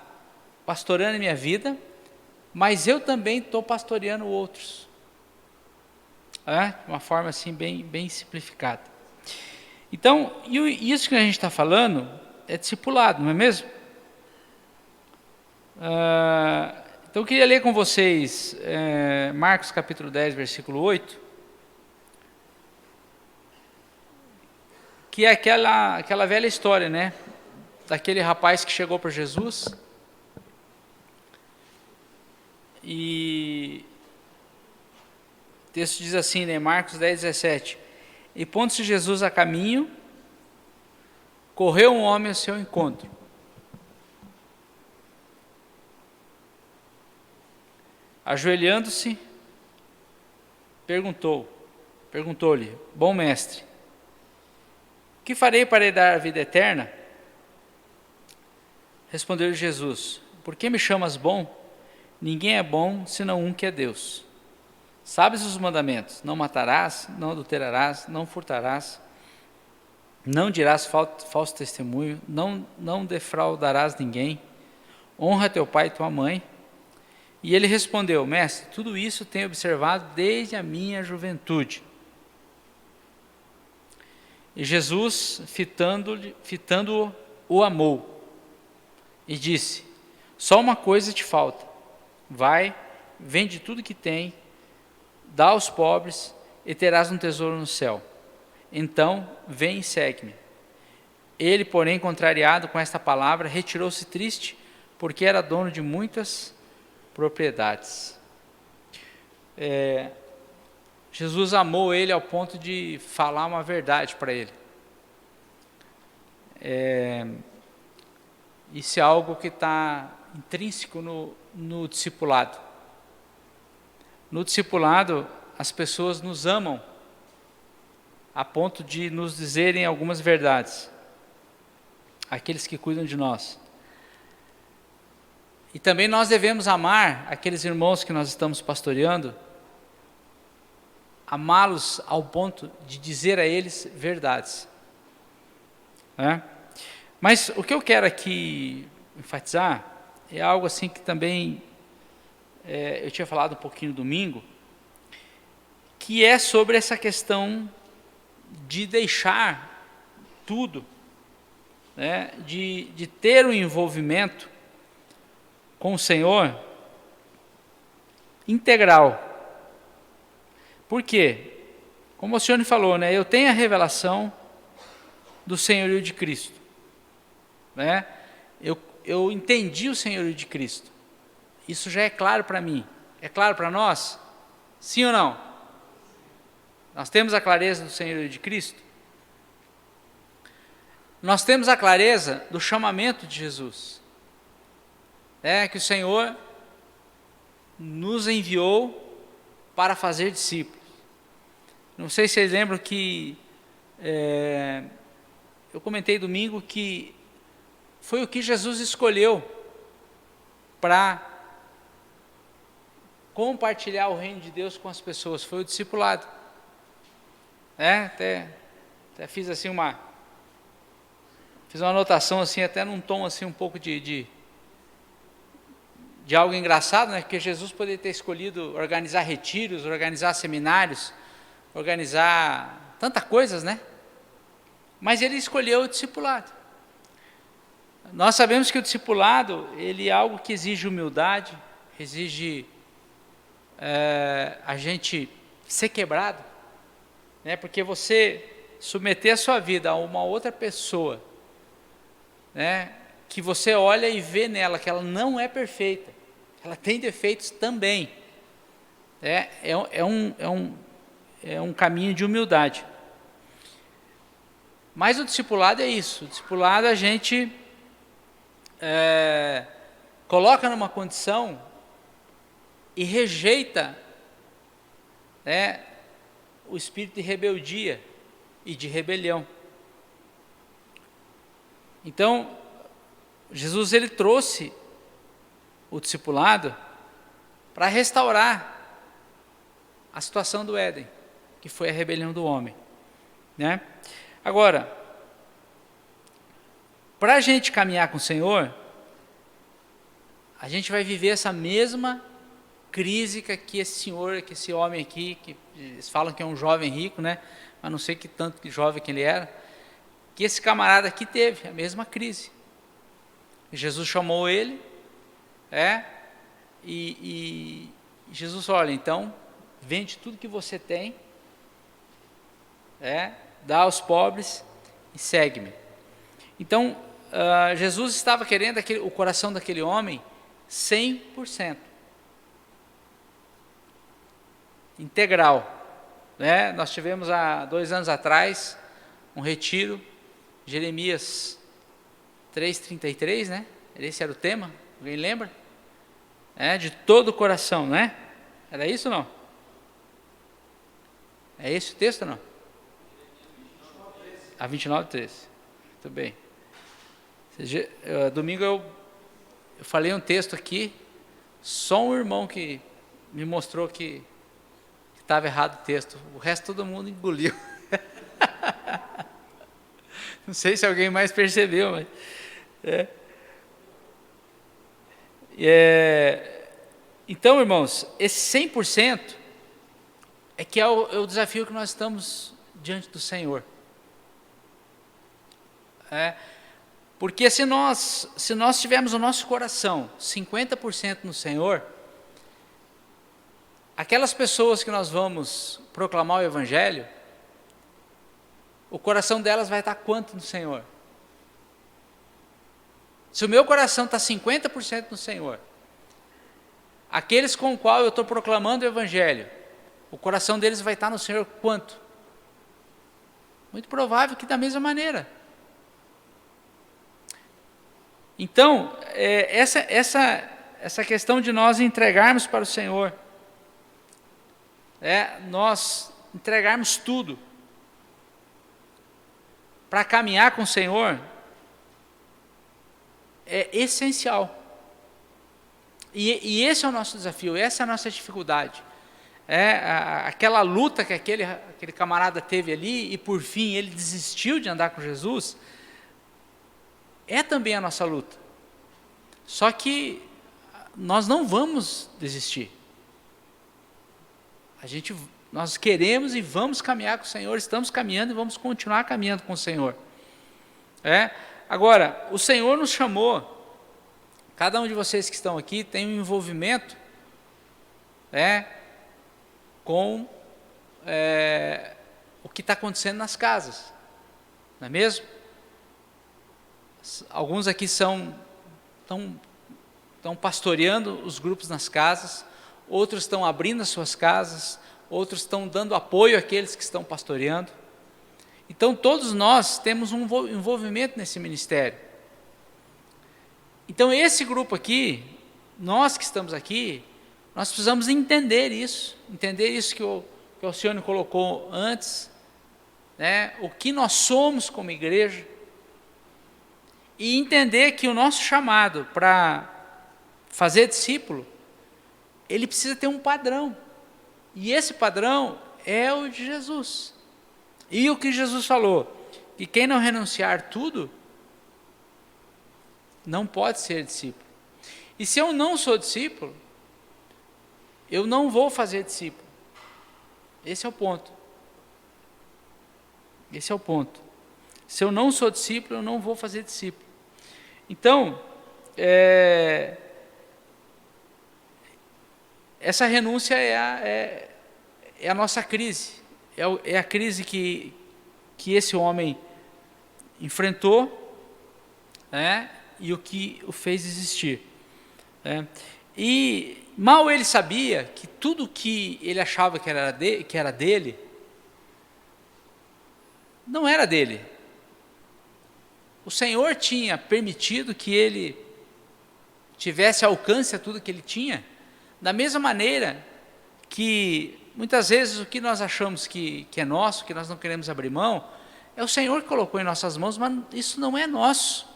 Speaker 1: pastoreando a minha vida, mas eu também estou pastoreando outros. De uma forma assim bem simplificada. Então, isso que a gente está falando é discipulado, não é mesmo? Então eu queria ler com vocês Marcos capítulo 10, versículo 8, que é aquela velha história, né? Daquele rapaz que chegou para Jesus e o texto diz assim, né? Marcos 10, 17: E pondo-se Jesus a caminho, correu um homem ao seu encontro. Ajoelhando-se, perguntou-lhe: Bom mestre, o que farei para herdar a vida eterna? Respondeu-lhe Jesus: Por que me chamas bom? Ninguém é bom, senão um que é Deus. Sabes os mandamentos: não matarás, não adulterarás, não furtarás, não dirás falso testemunho, não defraudarás ninguém, honra teu pai e tua mãe. E ele respondeu: Mestre, tudo isso tenho observado desde a minha juventude. E Jesus, fitando-o, o amou e disse: Só uma coisa te falta. Vai, vende tudo que tem, dá aos pobres e terás um tesouro no céu. Então, vem e segue-me. Ele, porém, contrariado com esta palavra, retirou-se triste, porque era dono de muitas propriedades. Jesus amou ele ao ponto de falar uma verdade para ele. Isso é algo que está intrínseco no discipulado. No discipulado, as pessoas nos amam a ponto de nos dizerem algumas verdades, aqueles que cuidam de nós. E também nós devemos amar aqueles irmãos que nós estamos pastoreando, amá-los ao ponto de dizer a eles verdades. Mas o que eu quero aqui enfatizar é algo assim que também eu tinha falado um pouquinho domingo, que é sobre essa questão de deixar tudo, né, de ter um envolvimento com o Senhor integral. Por quê? Como o Senhor falou, né, eu tenho a revelação do senhorio de Cristo. Né? Eu entendi o senhorio de Cristo. Isso já é claro para mim. É claro para nós? Sim ou não? Nós temos a clareza do senhorio de Cristo? Nós temos a clareza do chamamento de Jesus. Que o Senhor nos enviou para fazer discípulos. Não sei se vocês lembram que eu comentei domingo que foi o que Jesus escolheu para compartilhar o reino de Deus com as pessoas, foi o discipulado. Até fiz assim fiz uma anotação assim, até num tom assim um pouco de algo engraçado, né? Porque Jesus poderia ter escolhido organizar retiros, organizar seminários, organizar tantas coisas, né? Mas ele escolheu o discipulado. Nós sabemos que o discipulado, ele é algo que exige humildade, exige a gente ser quebrado, né? Porque você submeter a sua vida a uma outra pessoa, né? Que você olha e vê nela que ela não é perfeita, ela tem defeitos também, é um caminho de humildade. Mas o discipulado é isso, o discipulado a gente coloca numa condição e rejeita, né, o espírito de rebeldia e de rebelião. Então, Jesus ele trouxe o discipulado para restaurar a situação do Éden, que foi a rebelião do homem, né? Agora, para a gente caminhar com o Senhor, a gente vai viver essa mesma crise que esse homem aqui, que eles falam que é um jovem rico, né? Mas não sei que tanto que jovem que ele era, que esse camarada aqui teve a mesma crise. Jesus chamou ele, e Jesus falou: olha, então, vende tudo que você tem, dá aos pobres e segue-me. Então, Jesus estava querendo o coração daquele homem 100%. Integral. Né? Nós tivemos há 2 anos atrás um retiro, Jeremias 3:33, né? Esse era o tema, alguém lembra? De todo o coração, né? Era isso ou não? É esse o texto ou não? A 29:13. Muito bem. Domingo eu falei um texto aqui, só um irmão que me mostrou que estava errado o texto, o resto todo mundo engoliu. Não sei se alguém mais percebeu, mas... Então, irmãos, esse 100% é que é o desafio que nós estamos diante do Senhor. Porque se nós tivermos o nosso coração 50% no Senhor, aquelas pessoas que nós vamos proclamar o Evangelho, o coração delas vai estar quanto no Senhor? Se o meu coração está 50% no Senhor, aqueles com o qual eu estou proclamando o Evangelho, o coração deles vai estar no Senhor quanto? Muito provável que da mesma maneira. Então, essa questão de nós entregarmos para o Senhor, nós entregarmos tudo para caminhar com o Senhor, é essencial. E esse é o nosso desafio, essa é a nossa dificuldade. Aquela luta que aquele camarada teve ali, e por fim ele desistiu de andar com Jesus, é também a nossa luta. Só que nós não vamos desistir. Nós queremos e vamos caminhar com o Senhor, estamos caminhando e vamos continuar caminhando com o Senhor. Agora, o Senhor nos chamou, cada um de vocês que estão aqui tem um envolvimento com o que está acontecendo nas casas, não é mesmo? Alguns aqui estão pastoreando os grupos nas casas, outros estão abrindo as suas casas, outros estão dando apoio àqueles que estão pastoreando. Então, todos nós temos um envolvimento nesse ministério. Então, esse grupo aqui, nós que estamos aqui, nós precisamos entender isso que o Alcione colocou antes, o que nós somos como igreja, e entender que o nosso chamado para fazer discípulo, ele precisa ter um padrão, e esse padrão é o de Jesus. E o que Jesus falou, que quem não renunciar tudo, não pode ser discípulo. E se eu não sou discípulo, eu não vou fazer discípulo. Esse é o ponto. Esse é o ponto. Se eu não sou discípulo, eu não vou fazer discípulo. Então, essa renúncia é a nossa crise, é a crise que esse homem enfrentou, né, e o que o fez existir. E mal ele sabia que tudo que ele achava que era dele, não era dele. O Senhor tinha permitido que ele tivesse alcance a tudo que ele tinha, da mesma maneira que muitas vezes o que nós achamos que é nosso, que nós não queremos abrir mão, é o Senhor que colocou em nossas mãos, mas isso não é nosso,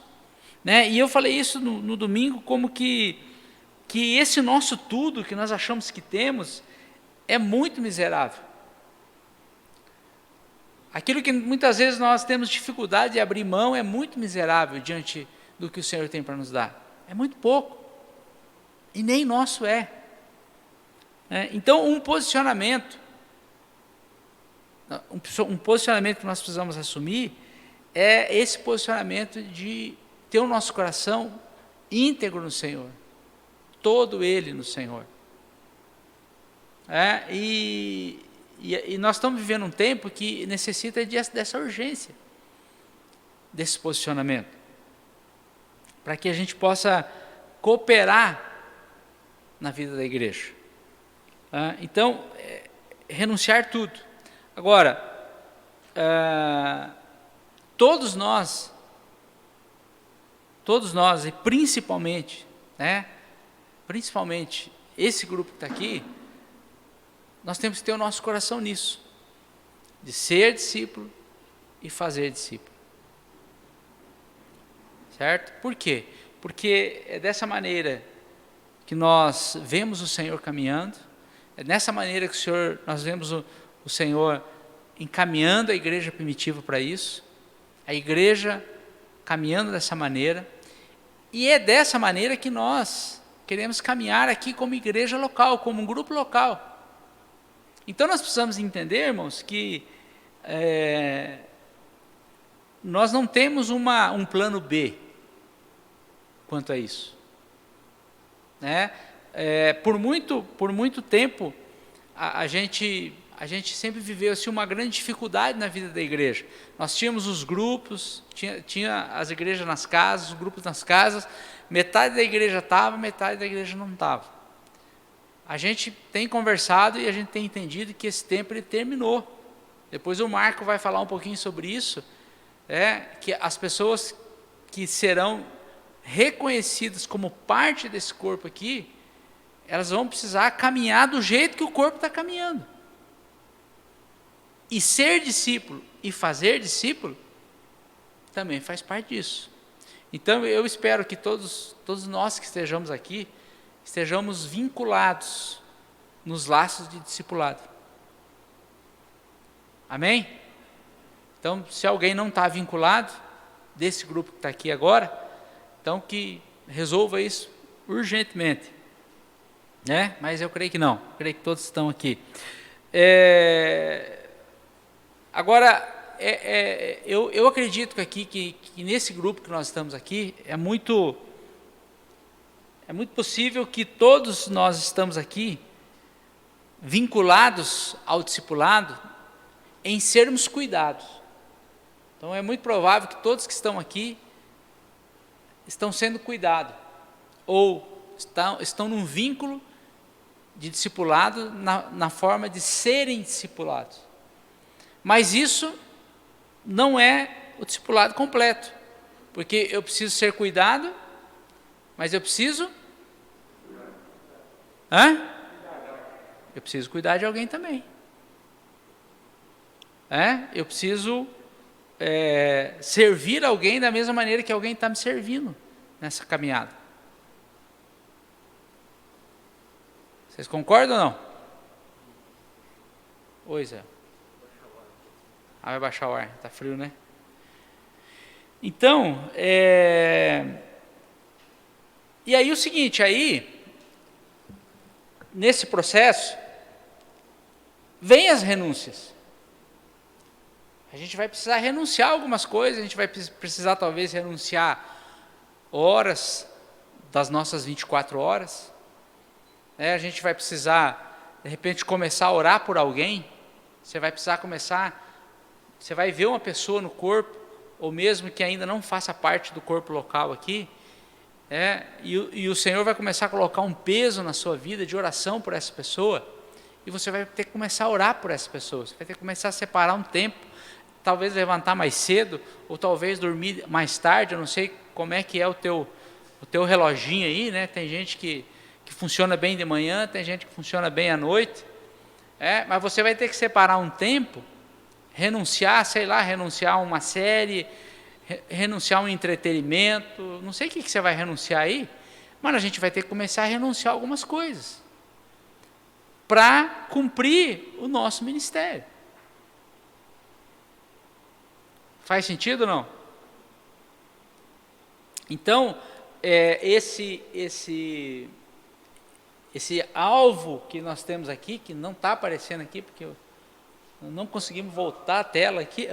Speaker 1: né? E eu falei isso no domingo, como que esse nosso tudo que nós achamos que temos é muito miserável. Aquilo que muitas vezes nós temos dificuldade de abrir mão é muito miserável diante do que o Senhor tem para nos dar. É muito pouco. E nem nosso é. Então, um posicionamento que nós precisamos assumir é esse posicionamento de ter o nosso coração íntegro no Senhor. Todo ele no Senhor. E nós estamos vivendo um tempo que necessita dessa urgência, desse posicionamento, para que a gente possa cooperar na vida da igreja. Então, renunciar tudo. Agora, todos nós, e principalmente esse grupo que está aqui, nós temos que ter o nosso coração nisso, de ser discípulo e fazer discípulo. Certo? Por quê? Porque é dessa maneira que nós vemos o Senhor caminhando, é dessa maneira que nós vemos o Senhor encaminhando a igreja primitiva para isso, a igreja caminhando dessa maneira, e é dessa maneira que nós queremos caminhar aqui como igreja local, como um grupo local. Então nós precisamos entender, irmãos, que nós não temos um plano B quanto a isso. Por muito tempo, a gente sempre viveu assim, uma grande dificuldade na vida da igreja. Nós tínhamos os grupos, tinha as igrejas nas casas, os grupos nas casas, metade da igreja estava, metade da igreja não estava. A gente tem conversado e a gente tem entendido que esse tempo ele terminou. Depois o Marco vai falar um pouquinho sobre isso, que as pessoas que serão reconhecidas como parte desse corpo aqui, elas vão precisar caminhar do jeito que o corpo está caminhando. E ser discípulo e fazer discípulo também faz parte disso. Então eu espero que todos nós que estejamos aqui, estejamos vinculados nos laços de discipulado. Amém? Então, se alguém não está vinculado, desse grupo que está aqui agora, então que resolva isso urgentemente. Mas eu creio que não, eu creio que todos estão aqui. Agora, eu acredito que nesse grupo que nós estamos aqui, é muito possível que todos nós estamos aqui vinculados ao discipulado em sermos cuidados. Então é muito provável que todos que estão aqui estão sendo cuidados, ou estão num vínculo de discipulado na forma de serem discipulados. Mas isso não é o discipulado completo, porque eu preciso ser cuidado, mas eu preciso eu preciso cuidar de alguém também. Eu preciso servir alguém da mesma maneira que alguém está me servindo nessa caminhada. Vocês concordam ou não? Oi, Zé. Vai baixar o ar, está frio, né? Então, e aí o seguinte, nesse processo, vem as renúncias. A gente vai precisar renunciar a algumas coisas, a gente vai precisar talvez renunciar horas das nossas 24 horas. A gente vai precisar, de repente, começar a orar por alguém. Você vai precisar você vai ver uma pessoa no corpo, ou mesmo que ainda não faça parte do corpo local aqui, e o Senhor vai começar a colocar um peso na sua vida de oração por essa pessoa, e você vai ter que começar a orar por essa pessoa, você vai ter que começar a separar um tempo, talvez levantar mais cedo, ou talvez dormir mais tarde. Eu não sei como é que é o teu reloginho aí, né? Tem gente que funciona bem de manhã, tem gente que funciona bem à noite, mas você vai ter que separar um tempo, renunciar a uma série, renunciar a um entretenimento, não sei o que você vai renunciar aí, mas a gente vai ter que começar a renunciar a algumas coisas, para cumprir o nosso ministério. Faz sentido ou não? Então, esse alvo que nós temos aqui, que não está aparecendo aqui, porque não conseguimos voltar a tela aqui,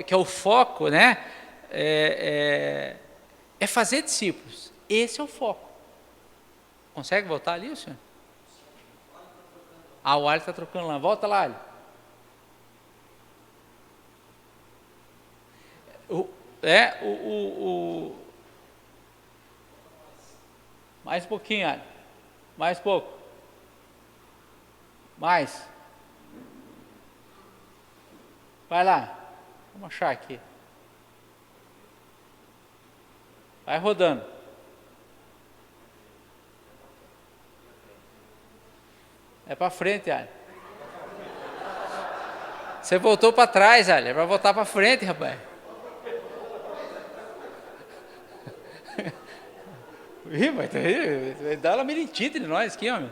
Speaker 1: que é o foco, né? É fazer discípulos. Esse é o foco. Consegue voltar ali, senhor? O Alho está trocando lá. Volta lá, Alho. Mais um pouquinho, Alho. Mais pouco. Mais. Vai lá. Vamos achar aqui. Vai rodando. É para frente, Alho. Você voltou para trás, Alho. É para voltar para frente, rapaz. Vai dar uma labirintite de nós aqui, homem.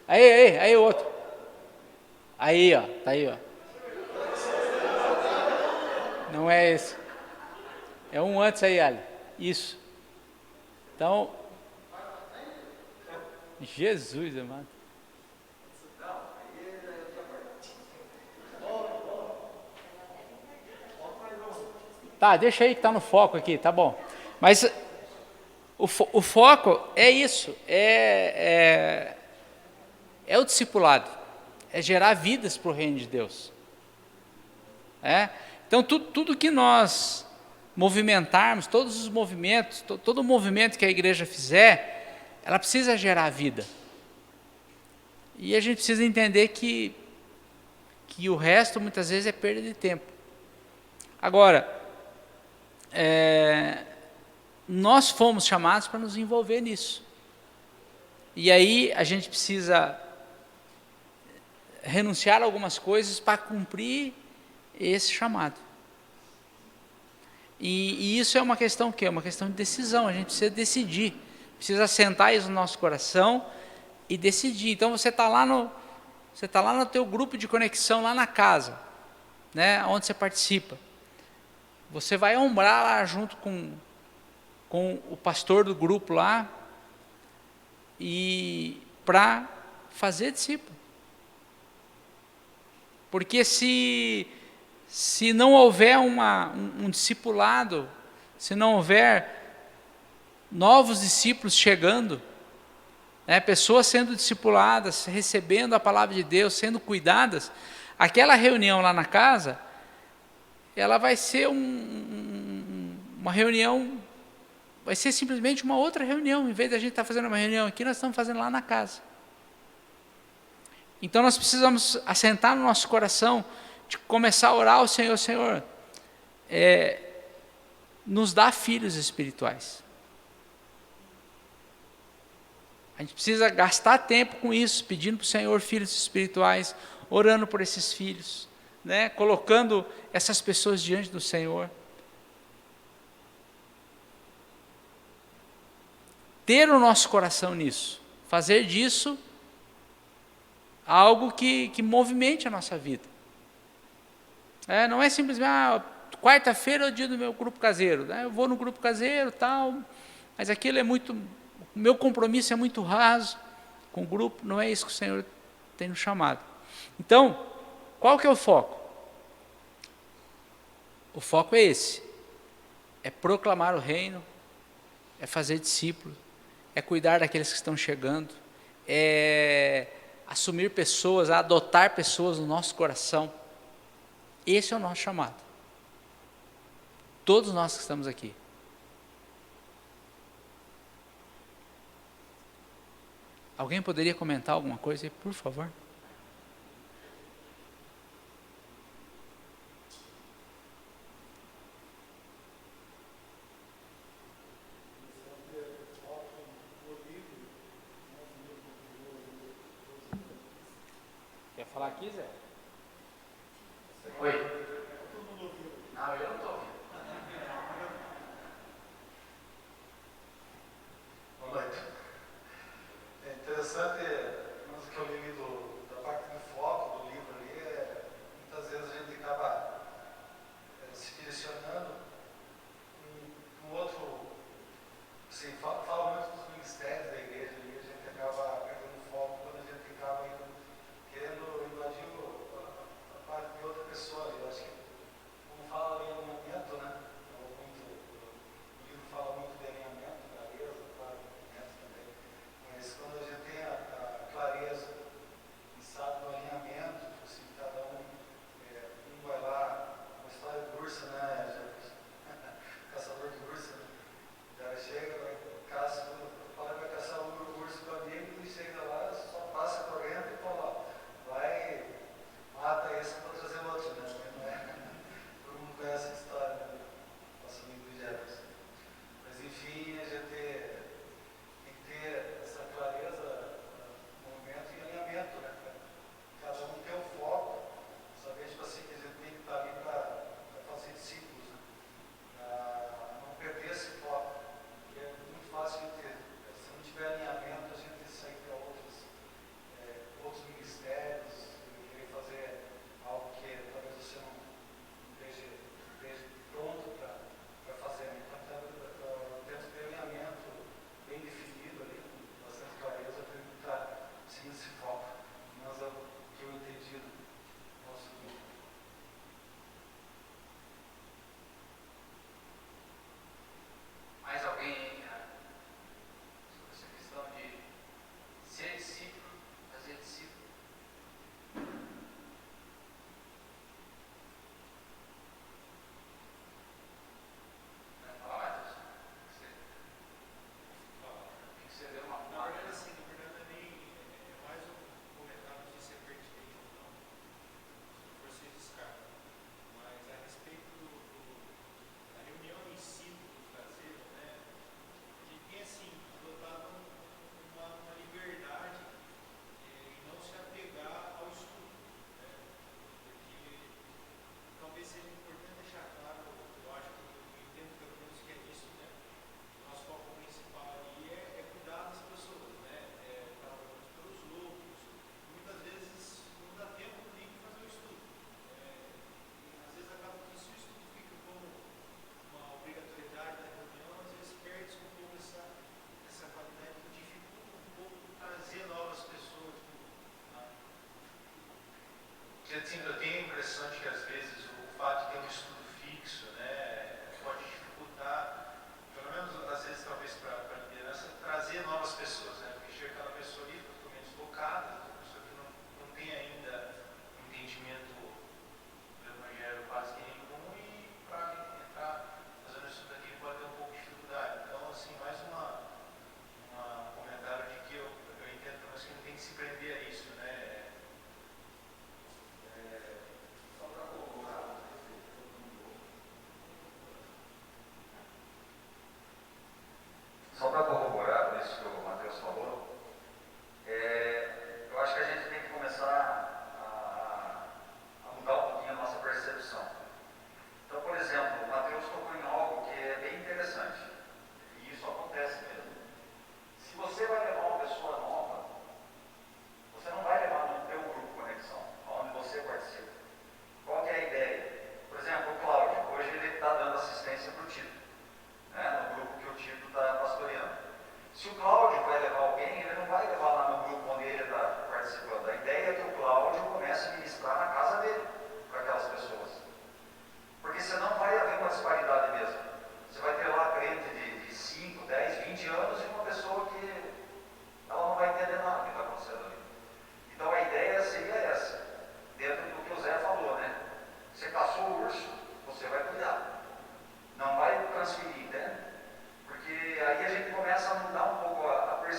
Speaker 1: Aí, o outro. Aí, ó. Tá aí, ó. Não é esse. É um antes aí, Ali. Isso. Então, Jesus, amado. Tá, deixa aí que tá no foco aqui, tá bom. Mas o foco é isso, é o discipulado, é gerar vidas para o reino de Deus. Então, tudo que nós movimentarmos, todos os movimentos, todo movimento que a igreja fizer, ela precisa gerar vida. E a gente precisa entender que o resto, muitas vezes, é perda de tempo. Agora, nós fomos chamados para nos envolver nisso. E aí a gente precisa renunciar a algumas coisas para cumprir esse chamado. E isso é uma questão que é uma questão de decisão. A gente precisa decidir, precisa sentar isso no nosso coração e decidir. Então você está lá no teu grupo de conexão lá na casa, né, onde você participa. Você vai ombrar lá junto com o pastor do grupo lá, e para fazer discípulo. Porque se não houver um discipulado, se não houver novos discípulos chegando, pessoas sendo discipuladas, recebendo a palavra de Deus, sendo cuidadas, aquela reunião lá na casa, ela vai ser uma reunião, vai ser simplesmente uma outra reunião. Em vez de a gente estar fazendo uma reunião aqui, nós estamos fazendo lá na casa. Então nós precisamos assentar no nosso coração, de começar a orar ao Senhor: Senhor, nos dá filhos espirituais. A gente precisa gastar tempo com isso, pedindo para o Senhor filhos espirituais, orando por esses filhos, né? Colocando essas pessoas diante do Senhor. Ter o nosso coração nisso, fazer disso algo que movimente a nossa vida. Não é simplesmente, quarta-feira é o dia do meu grupo caseiro, né? Eu vou no grupo caseiro, tal, mas aquilo é muito, o meu compromisso é muito raso com o grupo. Não é isso que o Senhor tem nos chamado. Então, qual que é o foco? O foco é esse, é proclamar o reino, é fazer discípulo, é cuidar daqueles que estão chegando, é assumir pessoas, adotar pessoas no nosso coração. Esse é o nosso chamado. Todos nós que estamos aqui. Alguém poderia comentar alguma coisa aí, por favor? Quer falar aqui, Zé?
Speaker 3: Oi. Não, eu não estou ouvindo. Boa noite. É interessante, mas o que eu li da parte do foco do livro ali, muitas vezes a gente acaba se direcionando um outro, assim, fala muito dos ministérios da igreja e a gente acaba perdendo foco quando a gente acaba querendo invadir a parte de outra pessoa. Eu acho que, como fala em alinhamento, né? O livro fala muito de alinhamento, clareza, claro, alinhamento também. Mas quando a gente tem a clareza e sabe do alinhamento, assim, cada um vai lá, uma história de urso, né, Jefferson? Caçador de urso, né? O cara chega, caça, fala que vai caçar o urso com o amigo e chega lá, só passa correndo e fala, ó, vai, mata esse para trazer outro, né? Não é? Todo mundo conhece essa história, né? Nosso amigo Jefferson. Mas enfim, a gente tem que ter essa clareza, movimento e alinhamento, né? Cada um tem um foco, saber tipo assim, que a gente tem que estar ali para fazer discípulos, né? Para não perder esse foco, que é muito fácil de ter. Se não tiver alinhamento, a gente sai para outros ministérios, querer fazer algo que talvez você não esteja pronto para fazer. Então, temos que ter alinhamento bem definido ali, com bastante clareza, para evitar sim esse foco. Mas é o que eu entendi do nosso grupo. Mais alguém aí sobre essa questão de ser discípulo, fazer discípulo? Vai falar, Matheus? Você deu uma
Speaker 4: Na verdade, assim, na verdade é mais um comentário de ser pertinente ou não, se for se descarta. Mas a respeito da reunião em si, do trazer, né, a gente tem, assim, adotado uma liberdade em não se apegar ao estudo, né, porque talvez seja importante deixar claro, eu acho que eu entendo pelo menos que é isso, né, nosso foco principal ali é cuidar das pessoas, né? Estar orando pelos outros. Muitas vezes não dá tempo nem de fazer o estudo. E às vezes acaba que se o estudo fica como uma obrigatoriedade da reunião, às vezes perde-se um pouco essa qualidade que dificulta um pouco trazer novas pessoas. Eu tenho a impressão de que às vezes o fato de ter um estudo fixo, né, pode dificultar, pelo menos às vezes talvez para a liderança, trazer novas pessoas, né? Porque chega aquela pessoa ali totalmente deslocada, uma pessoa que não tem ainda um entendimento do evangelho quase que nenhum e para entrar fazendo isso daqui pode ter um pouco de dificuldade. Então, assim, mais um comentário de que eu entendo mas que não tem que se prender a isso, né? Só para corroborar, só para corroborar isso que o Matheus falou, eu acho que a gente tem que começar a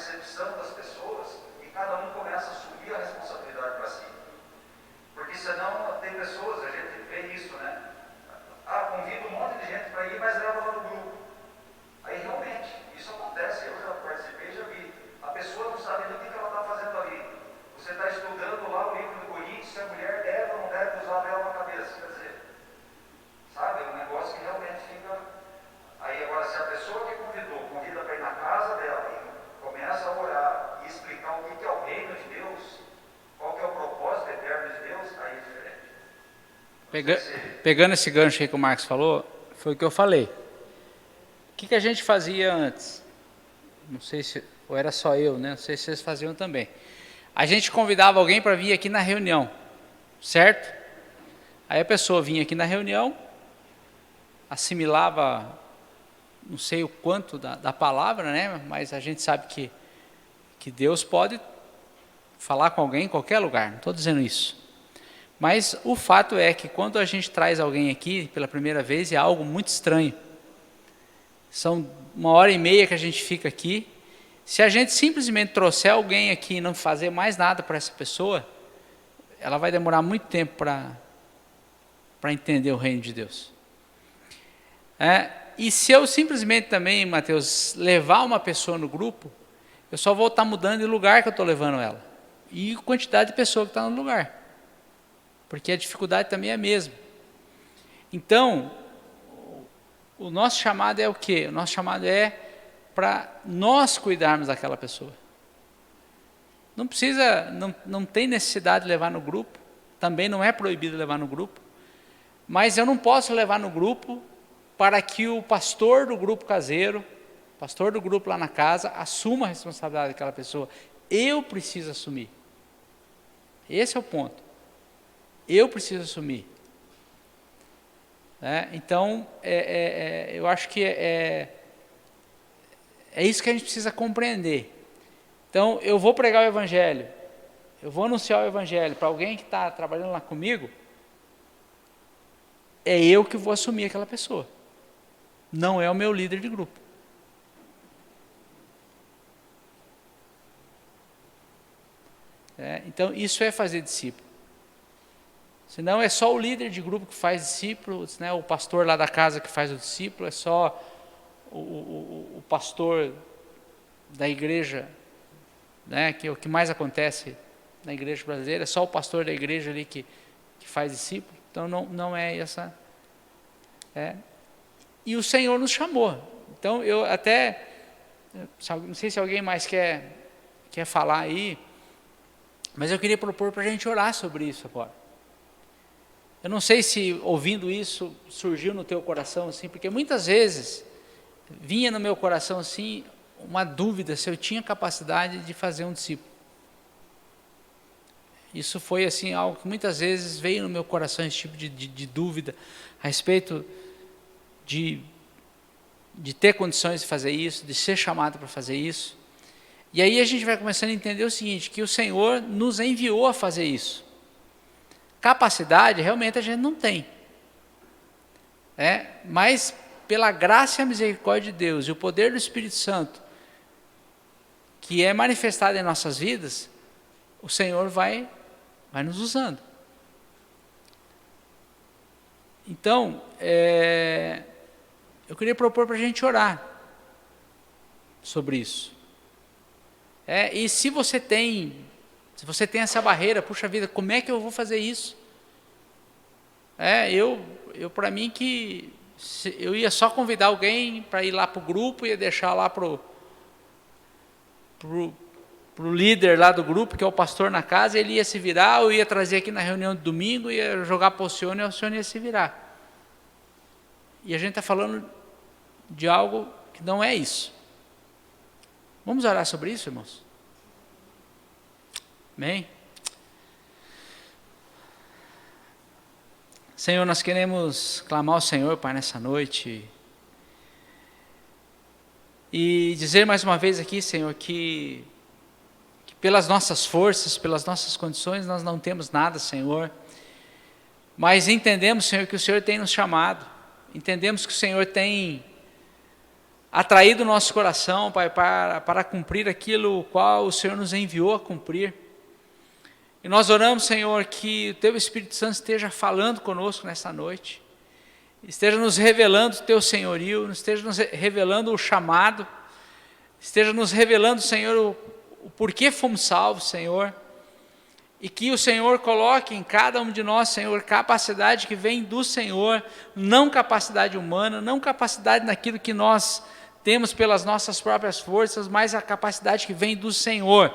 Speaker 3: recepção das pessoas e cada um começa a assumir a responsabilidade para si. Porque senão tem pessoas, a gente vê isso, né? Convida um monte de gente para ir, mas leva lá no grupo. Aí realmente, isso acontece, eu já participei, já vi. A pessoa não sabe nem o que ela está fazendo ali. Você está estudando lá o livro do Coríntios, se a mulher deve ou não deve usar vela na cabeça, quer dizer, sabe, é um negócio que realmente fica... Aí agora, se a pessoa que convida para ir na casa dela e começa a orar e explicar o que é o reino de Deus, qual que é o propósito eterno de Deus, aí é diferente.
Speaker 1: Pegando esse gancho aí que o Marcos falou, foi o que eu falei. O que a gente fazia antes? Não sei se, ou era só eu, né? Não sei se vocês faziam também. A gente convidava alguém para vir aqui na reunião, certo? Aí a pessoa vinha aqui na reunião, assimilava, não sei o quanto da palavra, né? Mas a gente sabe que Deus pode falar com alguém em qualquer lugar, não estou dizendo isso. Mas o fato é que quando a gente traz alguém aqui pela primeira vez, é algo muito estranho. São 1h30 que a gente fica aqui. Se a gente simplesmente trouxer alguém aqui e não fazer mais nada para essa pessoa, ela vai demorar muito tempo para entender o reino de Deus. E se eu simplesmente também, Mateus, levar uma pessoa no grupo, eu só vou estar mudando de lugar que eu estou levando ela. E quantidade de pessoa que está no lugar. Porque a dificuldade também é a mesma. Então, o nosso chamado é o quê? O nosso chamado é para nós cuidarmos daquela pessoa. Não precisa, não tem necessidade de levar no grupo, também não é proibido levar no grupo, mas eu não posso levar no grupo para que o pastor do grupo caseiro, pastor do grupo lá na casa, assuma a responsabilidade daquela pessoa. Eu preciso assumir. Esse é o ponto. Eu preciso assumir. Então, eu acho que é isso que a gente precisa compreender. Então, eu vou pregar o Evangelho, eu vou anunciar o Evangelho para alguém que está trabalhando lá comigo, é eu que vou assumir aquela pessoa, não é o meu líder de grupo. Então, isso é fazer discípulo. Senão é só o líder de grupo que faz discípulos, né? O pastor lá da casa que faz o discípulo, é só o pastor da igreja, né? Que é o que mais acontece na igreja brasileira, é só o pastor da igreja ali que faz discípulo. Então não é essa. E o Senhor nos chamou. Então eu até, não sei se alguém mais quer falar aí, mas eu queria propor para a gente orar sobre isso agora. Eu não sei se ouvindo isso surgiu no teu coração assim, porque muitas vezes vinha no meu coração assim uma dúvida se eu tinha capacidade de fazer um discípulo. Isso foi assim algo que muitas vezes veio no meu coração, esse tipo de dúvida a respeito de ter condições de fazer isso, de ser chamado para fazer isso. E aí a gente vai começando a entender o seguinte, que o Senhor nos enviou a fazer isso. Capacidade, realmente a gente não tem. Mas pela graça e a misericórdia de Deus e o poder do Espírito Santo, que é manifestado em nossas vidas, o Senhor vai nos usando. Então, eu queria propor para a gente orar sobre isso. E se você tem essa barreira, puxa vida, como é que eu vou fazer isso? Eu para mim que eu ia só convidar alguém para ir lá para o grupo, ia deixar lá pro líder lá do grupo, que é o pastor na casa, ele ia se virar, eu ia trazer aqui na reunião de domingo, ia jogar para o Alcione e o Alcione ia se virar. E a gente está falando de algo que não é isso. Vamos orar sobre isso, irmãos? Amém? Senhor, nós queremos clamar ao Senhor, Pai, nessa noite e dizer mais uma vez aqui, Senhor, que pelas nossas forças, pelas nossas condições, nós não temos nada, Senhor, mas entendemos, Senhor, que o Senhor tem nos chamado, entendemos que o Senhor tem atraído o nosso coração, Pai, para cumprir aquilo o qual o Senhor nos enviou a cumprir. E nós oramos, Senhor, que o Teu Espírito Santo esteja falando conosco nessa noite, esteja nos revelando o Teu senhorio, esteja nos revelando o chamado, esteja nos revelando, Senhor, o porquê fomos salvos, Senhor, e que o Senhor coloque em cada um de nós, Senhor, capacidade que vem do Senhor, não capacidade humana, não capacidade naquilo que nós temos pelas nossas próprias forças, mas a capacidade que vem do Senhor,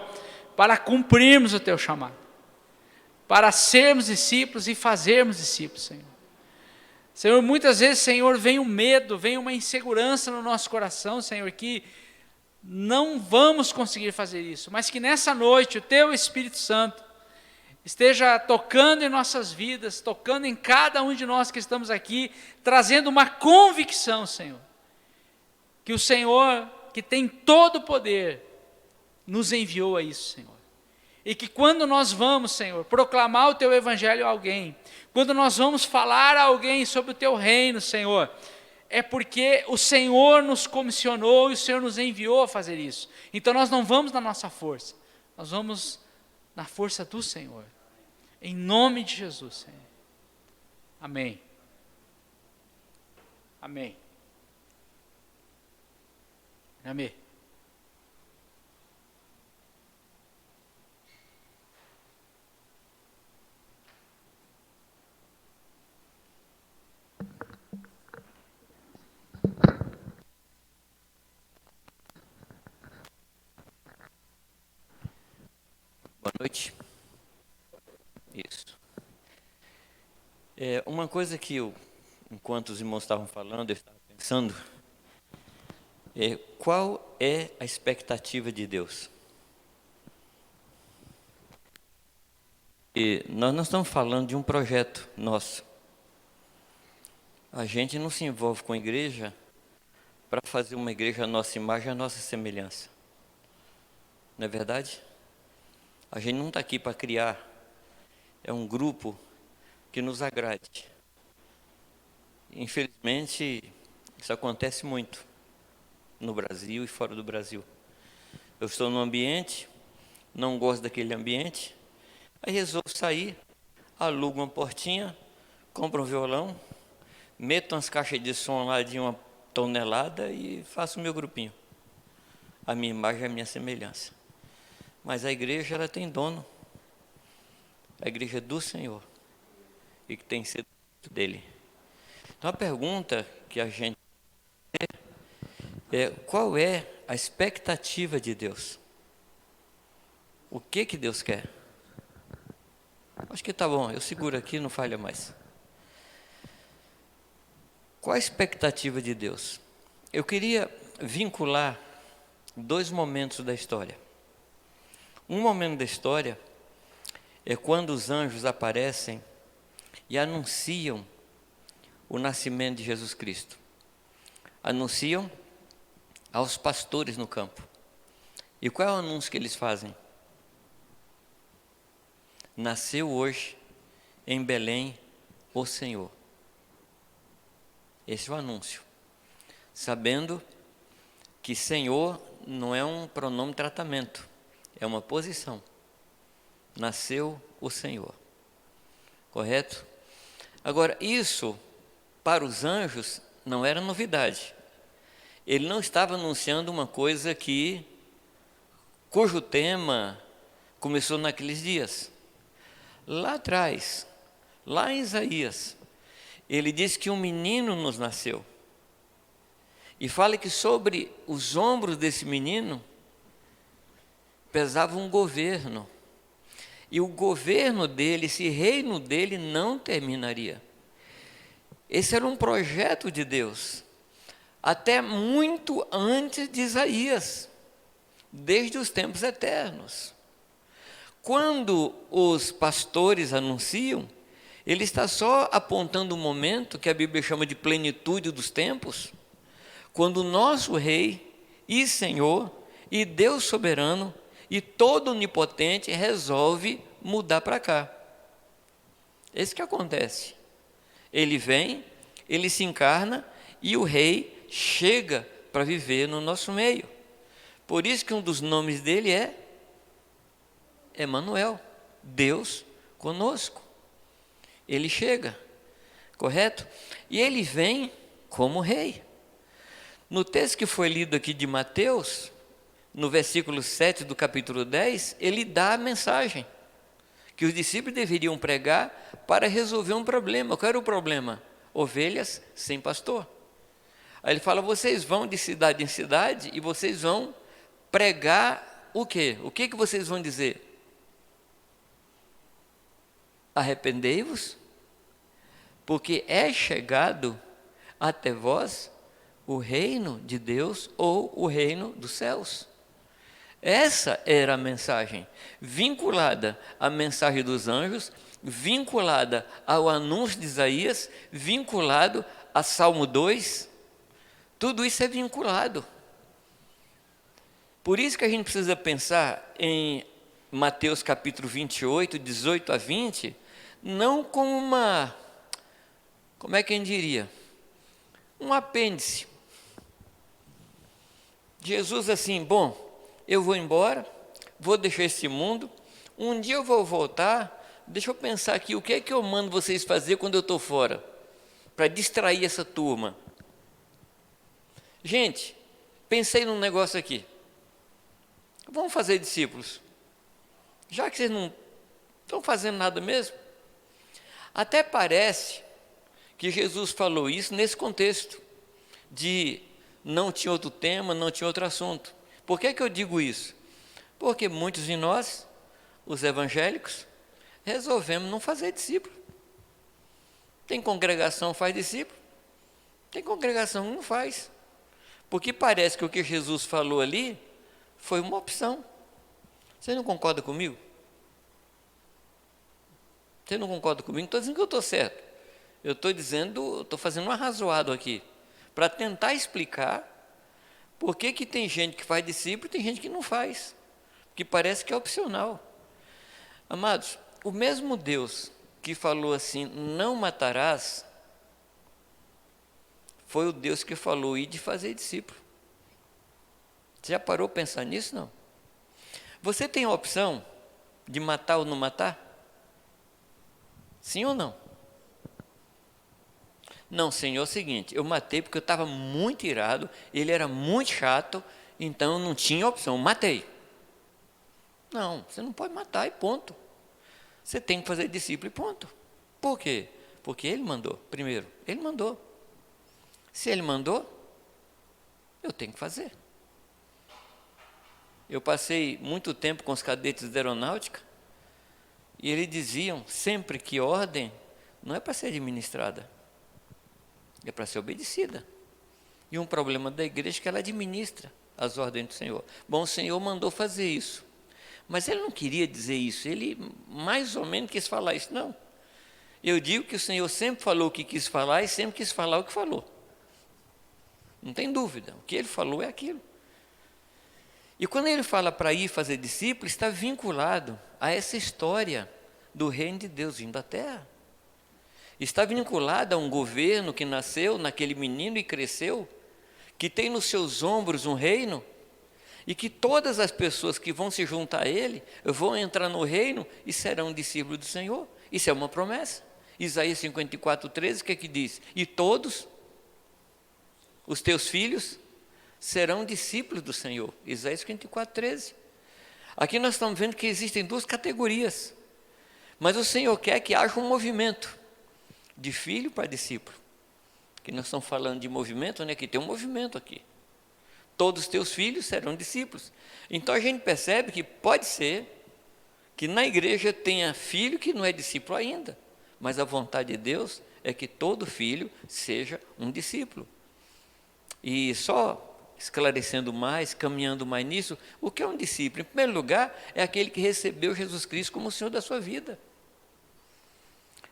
Speaker 1: para cumprirmos o Teu chamado, para sermos discípulos e fazermos discípulos, Senhor. Senhor, muitas vezes, Senhor, vem um medo, vem uma insegurança no nosso coração, Senhor, que não vamos conseguir fazer isso, mas que nessa noite o Teu Espírito Santo esteja tocando em nossas vidas, tocando em cada um de nós que estamos aqui, trazendo uma convicção, Senhor, que o Senhor, que tem todo o poder, nos enviou a isso, Senhor. E que quando nós vamos, Senhor, proclamar o Teu Evangelho a alguém, quando nós vamos falar a alguém sobre o Teu reino, Senhor, é porque o Senhor nos comissionou e o Senhor nos enviou a fazer isso. Então nós não vamos na nossa força, nós vamos na força do Senhor. Em nome de Jesus, Senhor. Amém. Amém. Amém.
Speaker 5: Boa noite. Isso. Uma coisa que eu, enquanto os irmãos estavam falando, eu estava pensando, qual é a expectativa de Deus? E nós não estamos falando de um projeto nosso. A gente não se envolve com a igreja para fazer uma igreja à nossa imagem, à nossa semelhança. Não é verdade? A gente não está aqui para criar, é um grupo que nos agrade. Infelizmente, isso acontece muito no Brasil e fora do Brasil. Eu estou num ambiente, não gosto daquele ambiente, aí resolvo sair, alugo uma portinha, compro um violão, meto umas caixas de som lá de 1 tonelada e faço o meu grupinho. A minha imagem é a minha semelhança. Mas a igreja, ela tem dono. A igreja é do Senhor. E que tem sido dele. Então a pergunta que a gente qual é a expectativa de Deus? O que Deus quer? Acho que está bom, eu seguro aqui, não falha mais. Qual a expectativa de Deus? Eu queria vincular 2 momentos da história. Um momento da história é quando os anjos aparecem e anunciam o nascimento de Jesus Cristo. Anunciam aos pastores no campo. E qual é o anúncio que eles fazem? Nasceu hoje em Belém o Senhor. Esse é o anúncio. Sabendo que Senhor não é um pronome de tratamento, é uma posição. Nasceu o Senhor. Correto? Agora, isso para os anjos não era novidade. Ele não estava anunciando uma coisa cujo tema começou naqueles dias. Lá atrás, lá em Isaías, ele diz que um menino nos nasceu. E fala que sobre os ombros desse menino pesava um governo. E o governo dele, esse reino dele não terminaria. Esse era um projeto de Deus, até muito antes de Isaías, desde os tempos eternos. Quando os pastores anunciam, ele está só apontando um momento que a Bíblia chama de plenitude dos tempos, quando o nosso Rei e Senhor e Deus soberano e todo onipotente resolve mudar para cá. Esse que acontece. Ele vem, ele se encarna e o Rei chega para viver no nosso meio. Por isso que um dos nomes dele é Emanuel, Deus conosco. Ele chega, correto? E ele vem como rei. No texto que foi lido aqui de Mateus, no versículo 7 do capítulo 10, ele dá a mensagem que os discípulos deveriam pregar para resolver um problema. Qual era o problema? Ovelhas sem pastor. Aí ele fala, vocês vão de cidade em cidade e vocês vão pregar o quê? O que vocês vão dizer? Arrependei-vos, porque é chegado até vós o reino de Deus ou o reino dos céus. Essa era a mensagem, vinculada à mensagem dos anjos, vinculada ao anúncio de Isaías, vinculado a Salmo 2. Tudo isso é vinculado. Por isso que a gente precisa pensar em Mateus capítulo 28, 18 a 20, não como uma, como é que a gente diria? Um apêndice. Jesus assim, bom, eu vou embora, vou deixar esse mundo, um dia eu vou voltar, deixa eu pensar aqui, o que é que eu mando vocês fazer quando eu estou fora? Para distrair essa turma. Gente, pensei num negócio aqui. Vamos fazer discípulos. Já que vocês não estão fazendo nada mesmo. Até parece que Jesus falou isso nesse contexto, de não tinha outro tema, não tinha outro assunto. Por que eu digo isso? Porque muitos de nós, os evangélicos, resolvemos não fazer discípulo. Tem congregação que faz discípulo, tem congregação que não faz. Porque parece que o que Jesus falou ali foi uma opção. Você não concorda comigo? Você não concorda comigo? Não estou dizendo que eu estou certo. Eu estou dizendo, estou fazendo um arrazoado aqui, para tentar explicar por que tem gente que faz discípulo e tem gente que não faz, que parece que é opcional. Amados, o mesmo Deus que falou assim, não matarás, foi o Deus que falou ir de fazer discípulo. Você já parou para pensar nisso? Não. Você tem a opção de matar ou não matar? Sim ou não? Não, Senhor, é o seguinte, eu matei porque eu estava muito irado, ele era muito chato, então eu não tinha opção, matei. Não, você não pode matar e ponto. Você tem que fazer discípulo e ponto. Por quê? Porque ele mandou, primeiro, ele mandou. Se ele mandou, eu tenho que fazer. Eu passei muito tempo com os cadetes da aeronáutica, e eles diziam sempre que ordem não é para ser administrada, é para ser obedecida. E um problema da igreja é que ela administra as ordens do Senhor. Bom, o Senhor mandou fazer isso, mas ele não queria dizer isso, ele mais ou menos quis falar isso. Não, eu digo que o Senhor sempre falou o que quis falar e sempre quis falar o que falou. Não tem dúvida, o que ele falou é aquilo. E quando ele fala para ir fazer discípulos, está vinculado a essa história do reino de Deus vindo à terra. Está vinculado a um governo que nasceu naquele menino e cresceu, que tem nos seus ombros um reino, e que todas as pessoas que vão se juntar a ele vão entrar no reino e serão discípulos do Senhor. Isso é uma promessa. Isaías 54:13, o que é que diz? E todos os teus filhos serão discípulos do Senhor. Isaías 54:13. Aqui nós estamos vendo que existem duas categorias, mas o Senhor quer que haja um movimento de filho para discípulo. Que nós estamos falando de movimento, né? Que tem um movimento aqui. Todos os teus filhos serão discípulos. Então a gente percebe que pode ser que na igreja tenha filho que não é discípulo ainda, mas a vontade de Deus é que todo filho seja um discípulo. E só esclarecendo mais, caminhando mais nisso, o que é um discípulo? Em primeiro lugar, é aquele que recebeu Jesus Cristo como o Senhor da sua vida.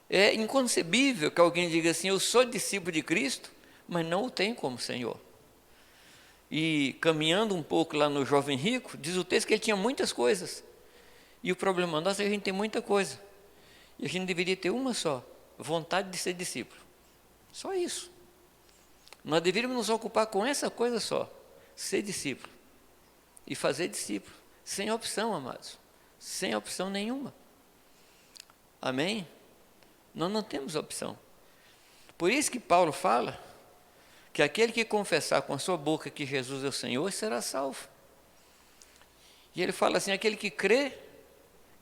Speaker 5: É inconcebível que alguém diga assim, eu sou discípulo de Cristo, mas não o tem como Senhor. E caminhando um pouco lá no jovem rico, diz o texto que ele tinha muitas coisas. E o problema nosso é que a gente tem muita coisa. E a gente deveria ter uma só, vontade de ser discípulo. Só isso. Nós deveríamos nos ocupar com essa coisa só, ser discípulo e fazer discípulo, sem opção, amados, sem opção nenhuma. Amém? Nós não temos opção. Por isso que Paulo fala que aquele que confessar com a sua boca que Jesus é o Senhor, será salvo. E ele fala assim, aquele que crê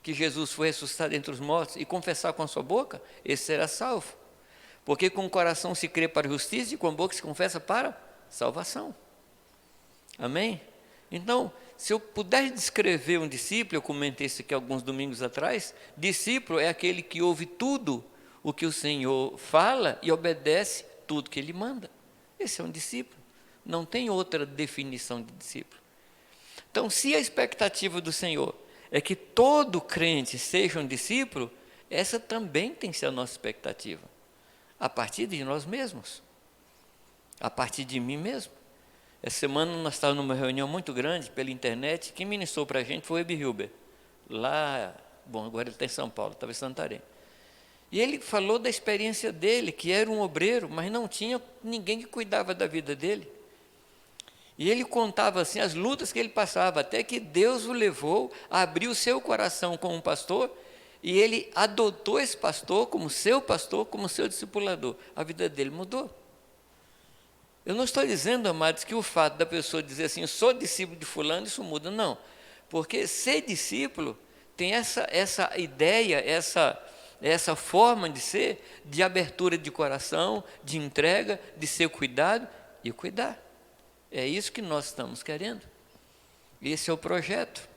Speaker 5: que Jesus foi ressuscitado entre os mortos e confessar com a sua boca, esse será salvo. Porque com o coração se crê para a justiça e com a boca se confessa para salvação. Amém? Então, se eu puder descrever um discípulo, eu comentei isso aqui alguns domingos atrás, discípulo é aquele que ouve tudo o que o Senhor fala e obedece tudo que Ele manda. Esse é um discípulo. Não tem outra definição de discípulo. Então, se a expectativa do Senhor é que todo crente seja um discípulo, essa também tem que ser a nossa expectativa. A partir de nós mesmos. A partir de mim mesmo. Essa semana nós estávamos numa reunião muito grande pela internet. Quem ministrou para a gente foi o Ebi Hilber. Lá, bom, agora ele está em São Paulo, estava em Santarém. E ele falou da experiência dele, que era um obreiro, mas não tinha ninguém que cuidava da vida dele. E ele contava assim as lutas que ele passava, até que Deus o levou a abrir o seu coração como um pastor, e ele adotou esse pastor, como seu discipulador. A vida dele mudou. Eu não estou dizendo, amados, que o fato da pessoa dizer assim, eu sou discípulo de fulano, isso muda, não. Porque ser discípulo tem essa ideia, essa forma de ser, de abertura de coração, de entrega, de ser cuidado e cuidar. É isso que nós estamos querendo. Esse é o projeto.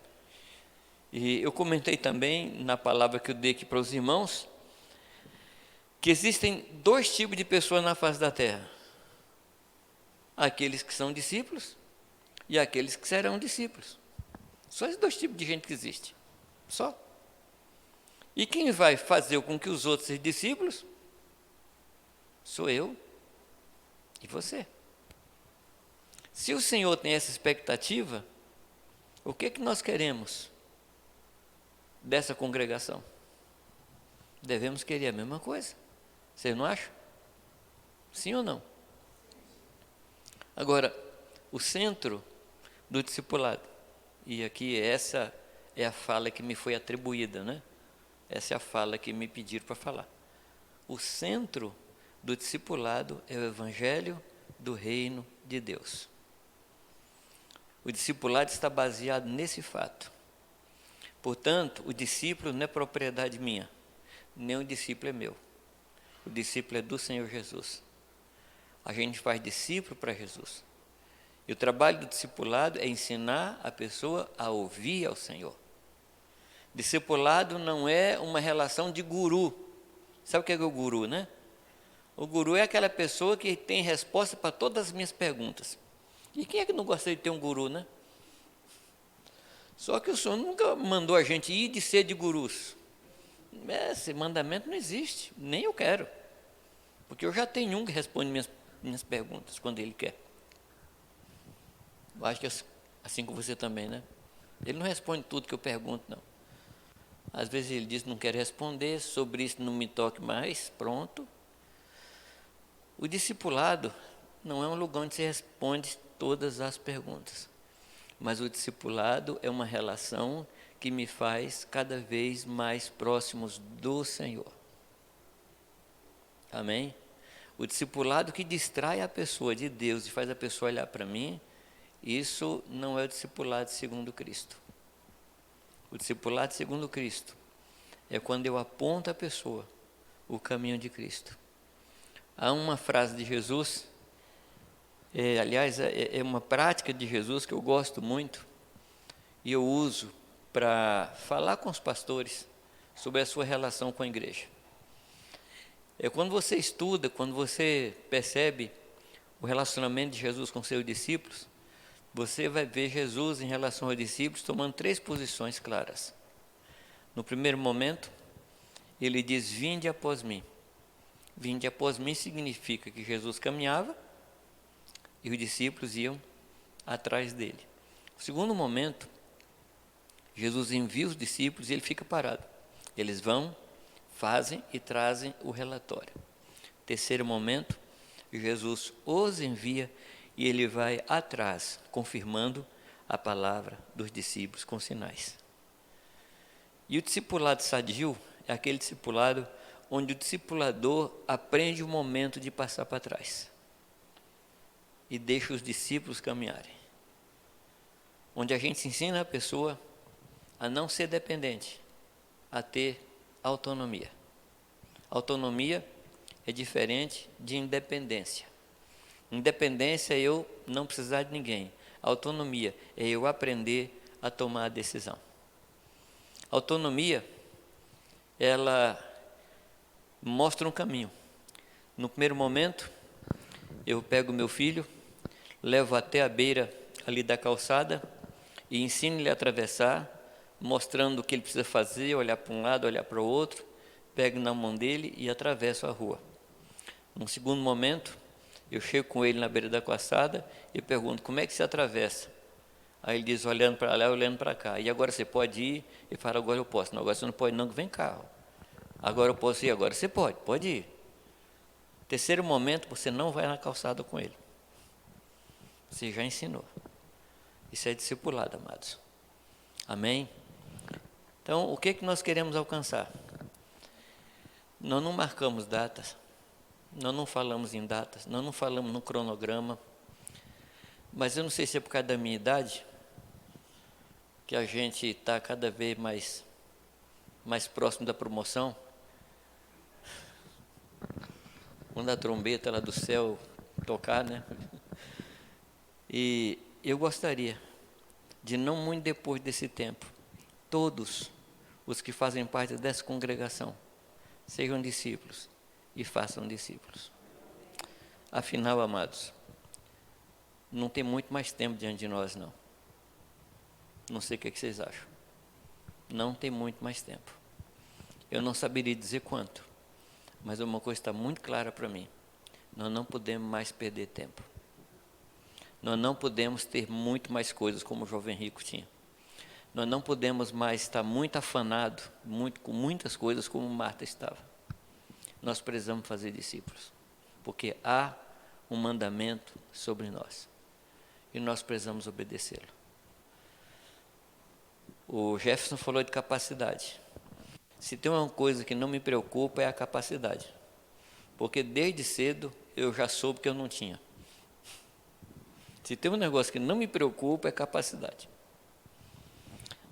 Speaker 5: E eu comentei também, na palavra que eu dei aqui para os irmãos, que existem 2 tipos de pessoas na face da terra. Aqueles que são discípulos e aqueles que serão discípulos. Só esses 2 tipos de gente que existe. Só. E quem vai fazer com que os outros sejam discípulos? Sou eu e você. Se o Senhor tem essa expectativa, o que nós queremos dessa congregação? Devemos querer a mesma coisa. Vocês não acham? Sim ou não? Agora, o centro do discipulado, e aqui essa é a fala que me foi atribuída, né? Essa é a fala que me pediram para falar. O centro do discipulado é o Evangelho do Reino de Deus. O discipulado está baseado nesse fato. Portanto, o discípulo não é propriedade minha, nem o discípulo é meu. O discípulo é do Senhor Jesus. A gente faz discípulo para Jesus. E o trabalho do discipulado é ensinar a pessoa a ouvir ao Senhor. Discipulado não é uma relação de guru. Sabe o que é o guru, né? O guru é aquela pessoa que tem resposta para todas as minhas perguntas. E quem é que não gostaria de ter um guru, né? Só que o Senhor nunca mandou a gente ir de ser de gurus. Esse mandamento não existe, nem eu quero. Porque eu já tenho um que responde minhas perguntas quando ele quer. Eu acho que assim com você também, né? Ele não responde tudo que eu pergunto, não. Às vezes ele diz, não quer responder, sobre isso não me toque mais, pronto. O discipulado não é um lugar onde você responde todas as perguntas. Mas o discipulado é uma relação que me faz cada vez mais próximos do Senhor. Amém? O discipulado que distrai a pessoa de Deus e faz a pessoa olhar para mim, isso não é o discipulado segundo Cristo. O discipulado segundo Cristo é quando eu aponto a pessoa o caminho de Cristo. Há uma frase de Jesus, aliás, é uma prática de Jesus que eu gosto muito e eu uso para falar com os pastores sobre a sua relação com a igreja. É quando você estuda, quando você percebe o relacionamento de Jesus com seus discípulos, você vai ver Jesus em relação aos discípulos tomando 3 posições claras. No primeiro momento, ele diz, vinde após mim. Vinde após mim significa que Jesus caminhava e os discípulos iam atrás dele. No segundo momento, Jesus envia os discípulos e ele fica parado. Eles vão, fazem e trazem o relatório. Terceiro momento, Jesus os envia e ele vai atrás, confirmando a palavra dos discípulos com sinais. E o discipulado sadio é aquele discipulado onde o discipulador aprende o momento de passar para trás e deixa os discípulos caminharem. Onde a gente ensina a pessoa a não ser dependente, a ter autonomia. Autonomia é diferente de independência. Independência é eu não precisar de ninguém. Autonomia é eu aprender a tomar a decisão. Autonomia, ela mostra um caminho. No primeiro momento, eu pego meu filho, levo até a beira ali da calçada e ensino ele a atravessar, mostrando o que ele precisa fazer, olhar para um lado, olhar para o outro, pego na mão dele e atravesso a rua. Num segundo momento, eu chego com ele na beira da calçada e pergunto, como é que se atravessa? Aí ele diz, olhando para lá, olhando para cá. E agora você pode ir? Ele fala, agora eu posso. Não, agora você não pode não, que vem carro. Agora eu posso ir, agora você pode ir. Terceiro momento, você não vai na calçada com ele. Você já ensinou. Isso é discipulado, amados. Amém? Então, o que nós queremos alcançar? Nós não marcamos datas, nós não falamos em datas, nós não falamos no cronograma, mas eu não sei se é por causa da minha idade, que a gente está cada vez mais próximo da promoção. Quando a trombeta lá do céu tocar, né? E eu gostaria de, não muito depois desse tempo, todos os que fazem parte dessa congregação sejam discípulos e façam discípulos. Afinal, amados, não tem muito mais tempo diante de nós, não. Não sei o que vocês acham. Não tem muito mais tempo. Eu não saberia dizer quanto, mas uma coisa está muito clara para mim. Nós não podemos mais perder tempo. Nós não podemos ter muito mais coisas como o jovem rico tinha. Nós não podemos mais estar muito afanado, com muitas coisas como Marta estava. Nós precisamos fazer discípulos, porque há um mandamento sobre nós e nós precisamos obedecê-lo. O Jefferson falou de capacidade. Se tem uma coisa que não me preocupa é a capacidade, porque desde cedo eu já soube que eu não tinha. Se tem um negócio que não me preocupa é capacidade.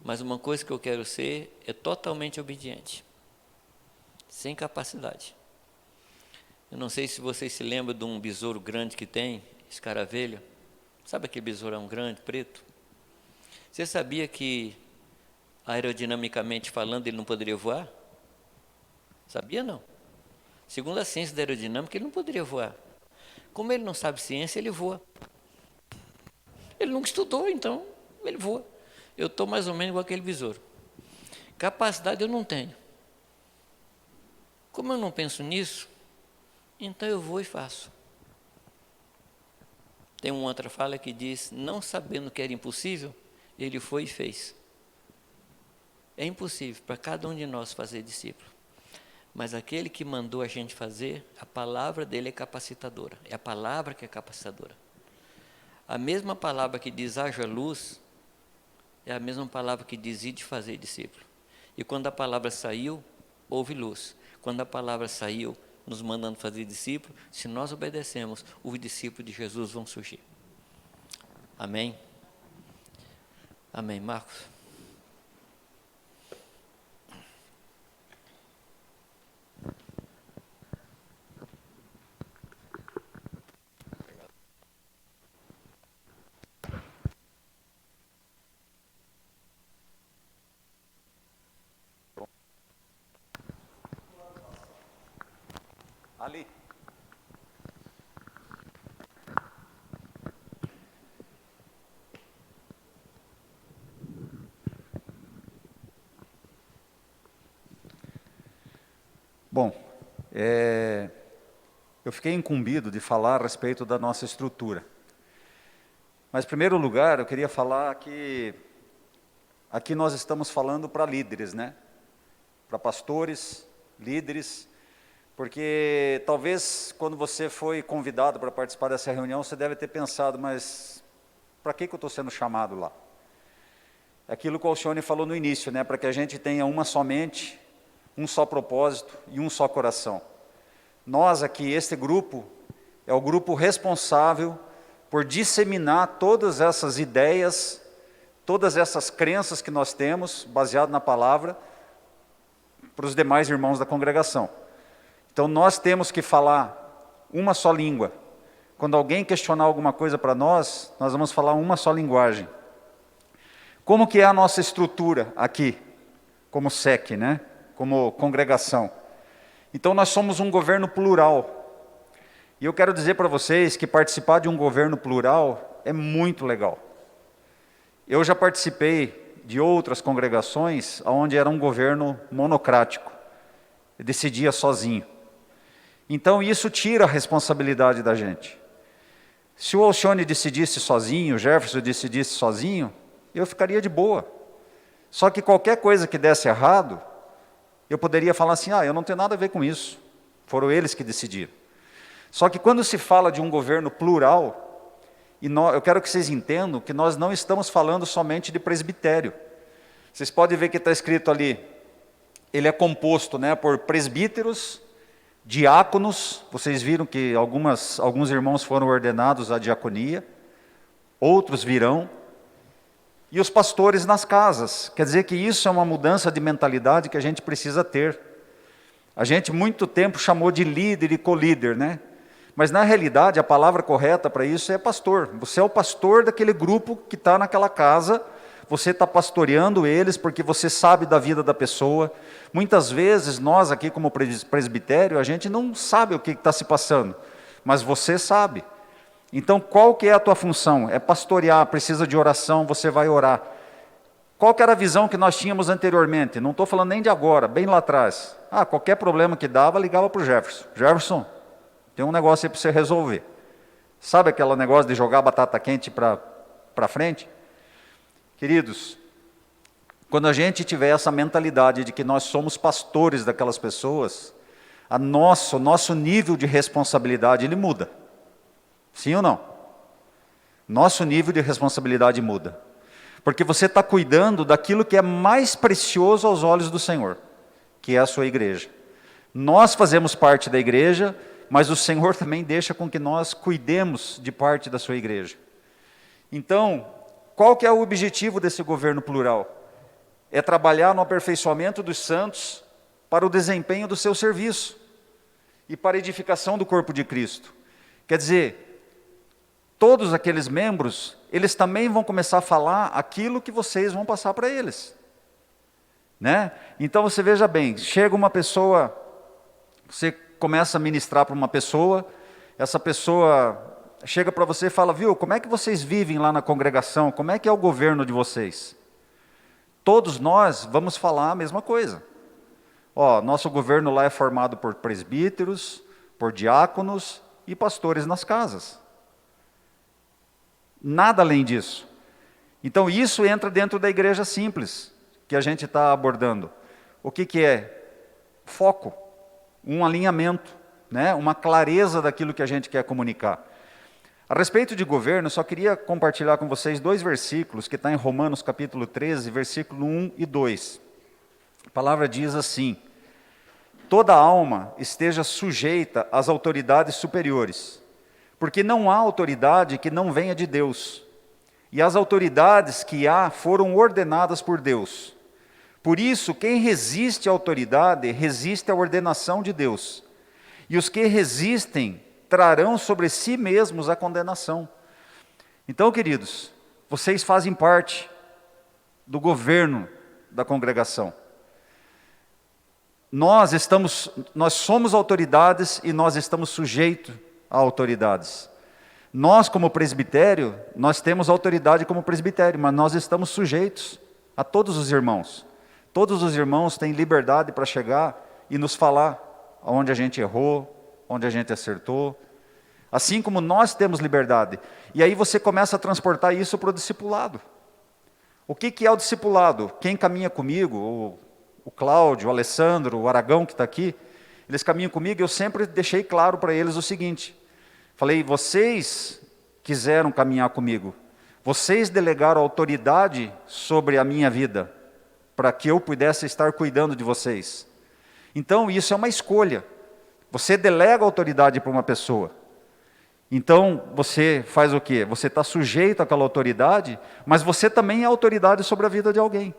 Speaker 5: Mas uma coisa que eu quero ser é totalmente obediente, sem capacidade. Eu não sei se vocês se lembram de um besouro grande que tem, escaravelho. Sabe aquele besourão grande, preto? Você sabia que, aerodinamicamente falando, ele não poderia voar? Sabia não? Segundo a ciência da aerodinâmica, ele não poderia voar. Como ele não sabe ciência, ele voa. Ele nunca estudou, então ele voa. Eu estou mais ou menos igual aquele besouro. Capacidade eu não tenho. Como eu não penso nisso, então eu vou e faço. Tem uma outra fala que diz, não sabendo que era impossível, ele foi e fez. É impossível para cada um de nós fazer discípulo. Mas aquele que mandou a gente fazer, a palavra dele é capacitadora. É a palavra que é capacitadora. A mesma palavra que diz haja luz, é a mesma palavra que diz ide fazer discípulo. E quando a palavra saiu, houve luz. Quando a palavra saiu, nos mandando fazer discípulo, se nós obedecemos, os discípulos de Jesus vão surgir. Amém? Amém, Marcos?
Speaker 6: Ali. Bom, eu fiquei incumbido de falar a respeito da nossa estrutura. Mas, em primeiro lugar, eu queria falar que aqui nós estamos falando para líderes, né? Para pastores, líderes, Porque talvez quando você foi convidado para participar dessa reunião, você deve ter pensado, mas para que eu estou sendo chamado lá? Aquilo que o Alcione falou no início, né? Para que a gente tenha uma só mente, um só propósito e um só coração. Nós aqui, este grupo, é o grupo responsável por disseminar todas essas ideias, todas essas crenças que nós temos, baseado na palavra, para os demais irmãos da congregação. Então nós temos que falar uma só língua. Quando alguém questionar alguma coisa para nós vamos falar uma só linguagem. Como que é a nossa estrutura aqui, como SEC, né? Como congregação? Então nós somos um governo plural. E eu quero dizer para vocês que participar de um governo plural é muito legal. Eu já participei de outras congregações onde era um governo monocrático. Eu decidia sozinho. Então isso tira a responsabilidade da gente. Se o Alcione decidisse sozinho, o Jefferson decidisse sozinho, eu ficaria de boa. Só que qualquer coisa que desse errado, eu poderia falar assim, eu não tenho nada a ver com isso. Foram eles que decidiram. Só que quando se fala de um governo plural, eu quero que vocês entendam que nós não estamos falando somente de presbitério. Vocês podem ver que está escrito ali, ele é composto, né, por presbíteros, diáconos, vocês viram que alguns irmãos foram ordenados à diaconia, outros virão, e os pastores nas casas. Quer dizer que isso é uma mudança de mentalidade que a gente precisa ter. A gente muito tempo chamou de líder e co-líder, né? Mas na realidade a palavra correta para isso é pastor. Você é o pastor daquele grupo que está naquela casa, você está pastoreando eles porque você sabe da vida da pessoa. Muitas vezes nós aqui como presbitério, a gente não sabe o que está se passando, mas você sabe. Então qual que é a tua função? É pastorear, precisa de oração, você vai orar. Qual que era a visão que nós tínhamos anteriormente? Não estou falando nem de agora, bem lá atrás. Qualquer problema que dava, ligava para o Jefferson. Jefferson, tem um negócio aí para você resolver. Sabe aquele negócio de jogar batata quente para frente? Queridos, quando a gente tiver essa mentalidade de que nós somos pastores daquelas pessoas, o nosso nível de responsabilidade, ele muda. Sim ou não? Nosso nível de responsabilidade muda. Porque você está cuidando daquilo que é mais precioso aos olhos do Senhor, que é a sua igreja. Nós fazemos parte da igreja, mas o Senhor também deixa com que nós cuidemos de parte da sua igreja. Então, qual que é o objetivo desse governo plural? É trabalhar no aperfeiçoamento dos santos para o desempenho do seu serviço e para a edificação do corpo de Cristo. Quer dizer, todos aqueles membros, eles também vão começar a falar aquilo que vocês vão passar para eles. Né? Então você veja bem, chega uma pessoa, você começa a ministrar para uma pessoa, essa pessoa chega para você e fala, viu, como é que vocês vivem lá na congregação? Como é que é o governo de vocês? Todos nós vamos falar a mesma coisa. Nosso governo lá é formado por presbíteros, por diáconos e pastores nas casas. Nada além disso. Então isso entra dentro da igreja simples, que a gente está abordando. O que é? Foco, um alinhamento, né? Uma clareza daquilo que a gente quer comunicar. A respeito de governo, só queria compartilhar com vocês 2 versículos, que está em Romanos capítulo 13, versículo 1 e 2. A palavra diz assim, toda alma esteja sujeita às autoridades superiores, porque não há autoridade que não venha de Deus, e as autoridades que há foram ordenadas por Deus. Por isso, quem resiste à autoridade, resiste à ordenação de Deus, e os que resistem trarão sobre si mesmos a condenação. Então, queridos, vocês fazem parte do governo da congregação. Nós somos autoridades e nós estamos sujeitos a autoridades. Nós, como presbitério, nós temos autoridade como presbitério, mas nós estamos sujeitos a todos os irmãos. Todos os irmãos têm liberdade para chegar e nos falar onde a gente errou, onde a gente acertou, assim como nós temos liberdade. E aí você começa a transportar isso para o discipulado. O que é o discipulado? Quem caminha comigo, o Cláudio, o Alessandro, o Aragão que está aqui, eles caminham comigo, eu sempre deixei claro para eles o seguinte, falei, vocês quiseram caminhar comigo, vocês delegaram autoridade sobre a minha vida, para que eu pudesse estar cuidando de vocês. Então, isso é uma escolha. Você delega autoridade para uma pessoa. Então, você faz o quê? Você está sujeito àquela autoridade, mas você também é autoridade sobre a vida de alguém.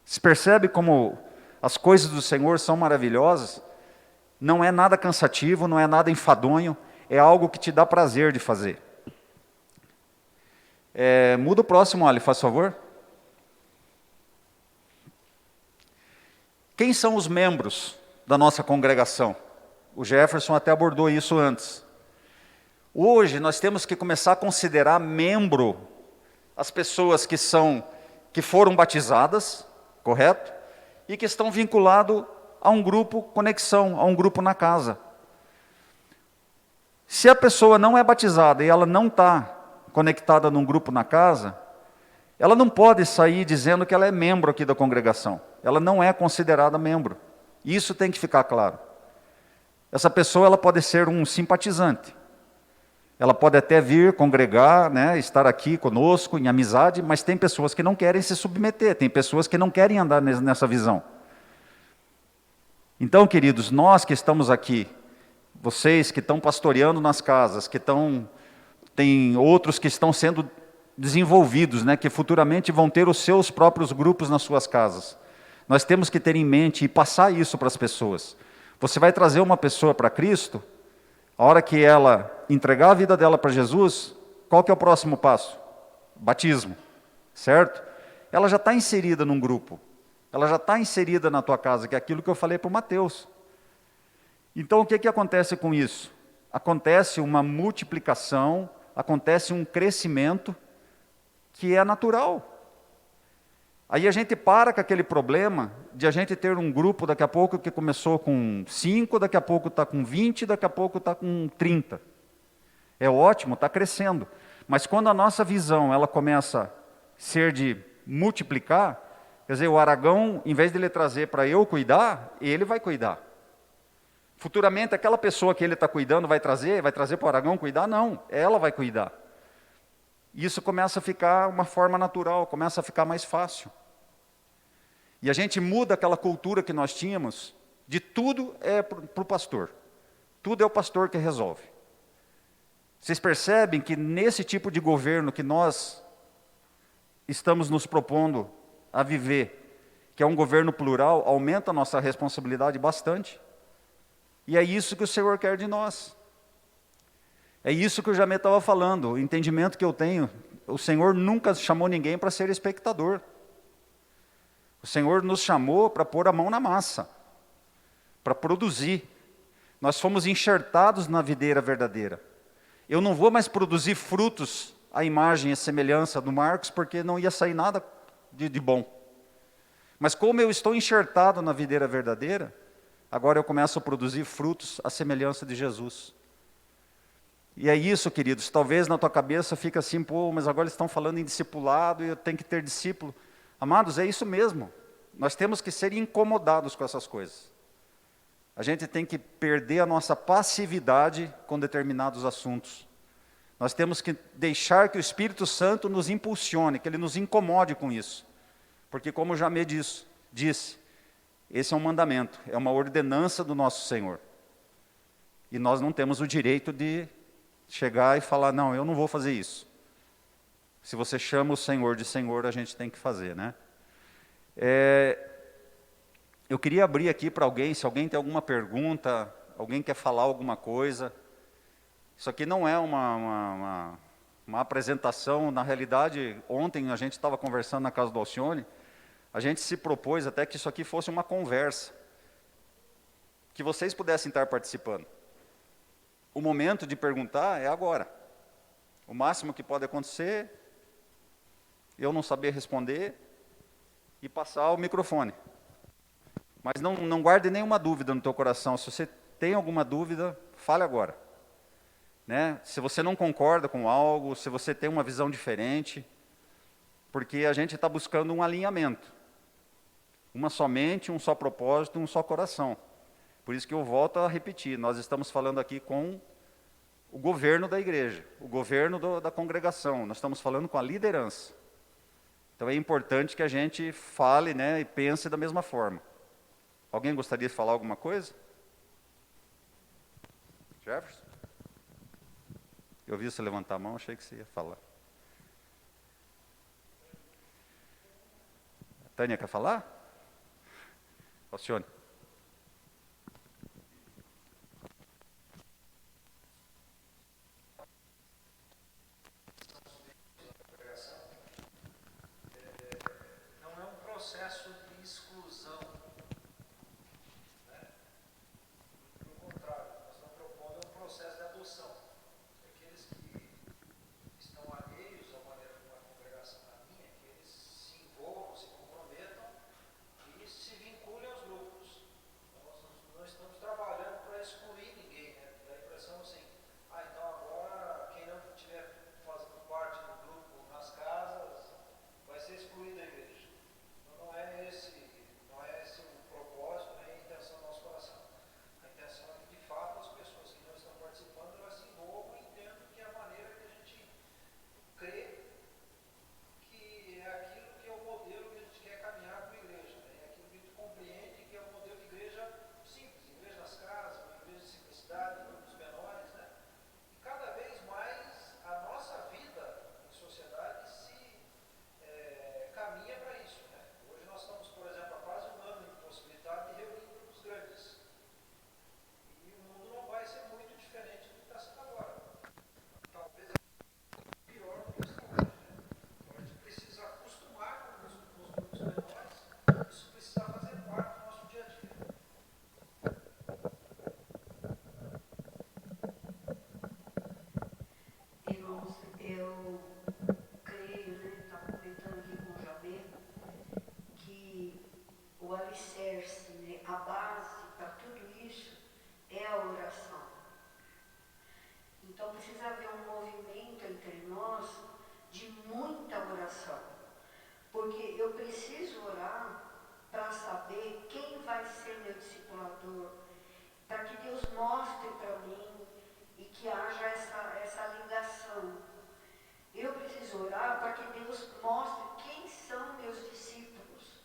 Speaker 6: Se percebe como as coisas do Senhor são maravilhosas? Não é nada cansativo, não é nada enfadonho, é algo que te dá prazer de fazer. Muda o próximo, Ali, faz favor. Quem são os membros da nossa congregação? O Jefferson até abordou isso antes. Hoje nós temos que começar a considerar membro as pessoas que foram batizadas, correto? E que estão vinculados a um grupo conexão, a um grupo na casa. Se a pessoa não é batizada e ela não está conectada num grupo na casa, ela não pode sair dizendo que ela é membro aqui da congregação. Ela não é considerada membro. Isso tem que ficar claro. Essa pessoa ela pode ser um simpatizante. Ela pode até vir congregar, né, estar aqui conosco em amizade, mas tem pessoas que não querem se submeter, tem pessoas que não querem andar nessa visão. Então, queridos, nós que estamos aqui, vocês que estão pastoreando nas casas, tem outros que estão sendo desenvolvidos, né, que futuramente vão ter os seus próprios grupos nas suas casas. Nós temos que ter em mente e passar isso para as pessoas. Você vai trazer uma pessoa para Cristo, a hora que ela entregar a vida dela para Jesus, qual que é o próximo passo? Batismo, certo? Ela já está inserida num grupo, ela já está inserida na tua casa, que é aquilo que eu falei para o Mateus. Então o que acontece com isso? Acontece uma multiplicação, acontece um crescimento que é natural. Aí a gente para com aquele problema de a gente ter um grupo daqui a pouco que começou com 5, daqui a pouco está com 20, daqui a pouco está com 30. É ótimo, está crescendo. Mas quando a nossa visão ela começa a ser de multiplicar, quer dizer, o Aragão, em vez de ele trazer para eu cuidar, ele vai cuidar. Futuramente, aquela pessoa que ele está cuidando vai trazer para o Aragão cuidar? Não, ela vai cuidar. Isso começa a ficar uma forma natural, começa a ficar mais fácil. E a gente muda aquela cultura que nós tínhamos, de tudo é para o pastor. Tudo é o pastor que resolve. Vocês percebem que nesse tipo de governo que nós estamos nos propondo a viver, que é um governo plural, aumenta a nossa responsabilidade bastante. E é isso que o Senhor quer de nós. É isso que o Jamé estava falando, o entendimento que eu tenho. O Senhor nunca chamou ninguém para ser espectador. O Senhor nos chamou para pôr a mão na massa, para produzir. Nós fomos enxertados na videira verdadeira. Eu não vou mais produzir frutos à imagem e semelhança do Marcos, porque não ia sair nada de bom. Mas como eu estou enxertado na videira verdadeira, agora eu começo a produzir frutos à semelhança de Jesus. E é isso, queridos, talvez na tua cabeça fica assim, pô, mas agora eles estão falando em discipulado e eu tenho que ter discípulo. Amados, é isso mesmo. Nós temos que ser incomodados com essas coisas. A gente tem que perder a nossa passividade com determinados assuntos. Nós temos que deixar que o Espírito Santo nos impulsione, que ele nos incomode com isso. Porque como o Jamé disse, esse é um mandamento, é uma ordenança do nosso Senhor. E nós não temos o direito de chegar e falar, não, eu não vou fazer isso. Se você chama o Senhor de Senhor, a gente tem que fazer, né? Eu queria abrir aqui para alguém, se alguém tem alguma pergunta, alguém quer falar alguma coisa. Isso aqui não é uma apresentação, na realidade, ontem a gente estava conversando na casa do Alcione, a gente se propôs até que isso aqui fosse uma conversa, que vocês pudessem estar participando. O momento de perguntar é agora. O máximo que pode acontecer, eu não saber responder e passar o microfone. Mas não guarde nenhuma dúvida no teu coração. Se você tem alguma dúvida, fale agora. Né? Se você não concorda com algo, se você tem uma visão diferente, porque a gente está buscando um alinhamento. Uma só mente, um só propósito, um só coração. Por isso que eu volto a repetir, nós estamos falando aqui com o governo da igreja, o governo da congregação, nós estamos falando com a liderança. Então é importante que a gente fale, né, e pense da mesma forma. Alguém gostaria de falar alguma coisa? Jefferson? Eu vi você levantar a mão, achei que você ia falar. Tânia quer falar? Alcione.
Speaker 2: Não é um processo de exclusão, né? Pelo contrário, nós estamos propondo um processo de adoção. Aqueles que estão alheios à maneira como a congregação caminha, que eles se envolvam, se comprometam e se vinculem aos grupos. Então, nós não estamos trabalhando para excluir ninguém, né? Dá a impressão assim, então agora quem não estiver fazendo parte do grupo nas casas vai ser excluído da igreja. Então, não é esse o propósito, nem a intenção do nosso coração. A intenção é que, de fato, as pessoas que não estão participando, elas se envolvam e entendam que é a maneira que a gente crê que é aquilo que é o modelo que a gente quer caminhar como igreja, né? É aquilo que a gente compreende que é o modelo de igreja simples, igreja nas casas, uma igreja de simplicidade, grupos menores, né? E cada vez mais a nossa vida em sociedade caminha para isso, né? Hoje nós estamos, por exemplo, há quase um ano impossibilitados de reunir grupos grandes. E o mundo não vai ser muito diferente do que está sendo agora. Talvez pior do que está hoje, né? Então a gente precisa acostumar com os grupos menores, isso precisa fazer parte do nosso dia a dia.
Speaker 7: Irmãos, eu creio, né, estava comentando aqui com o Jabê, que o alicerce, né, a base para tudo isso é a oração. Então precisa haver um movimento entre nós de muita oração, porque eu preciso orar para saber quem vai ser meu discipulador, para que Deus mostre para mim e que haja essa ligação. Eu preciso orar para que Deus mostre quem são meus discípulos,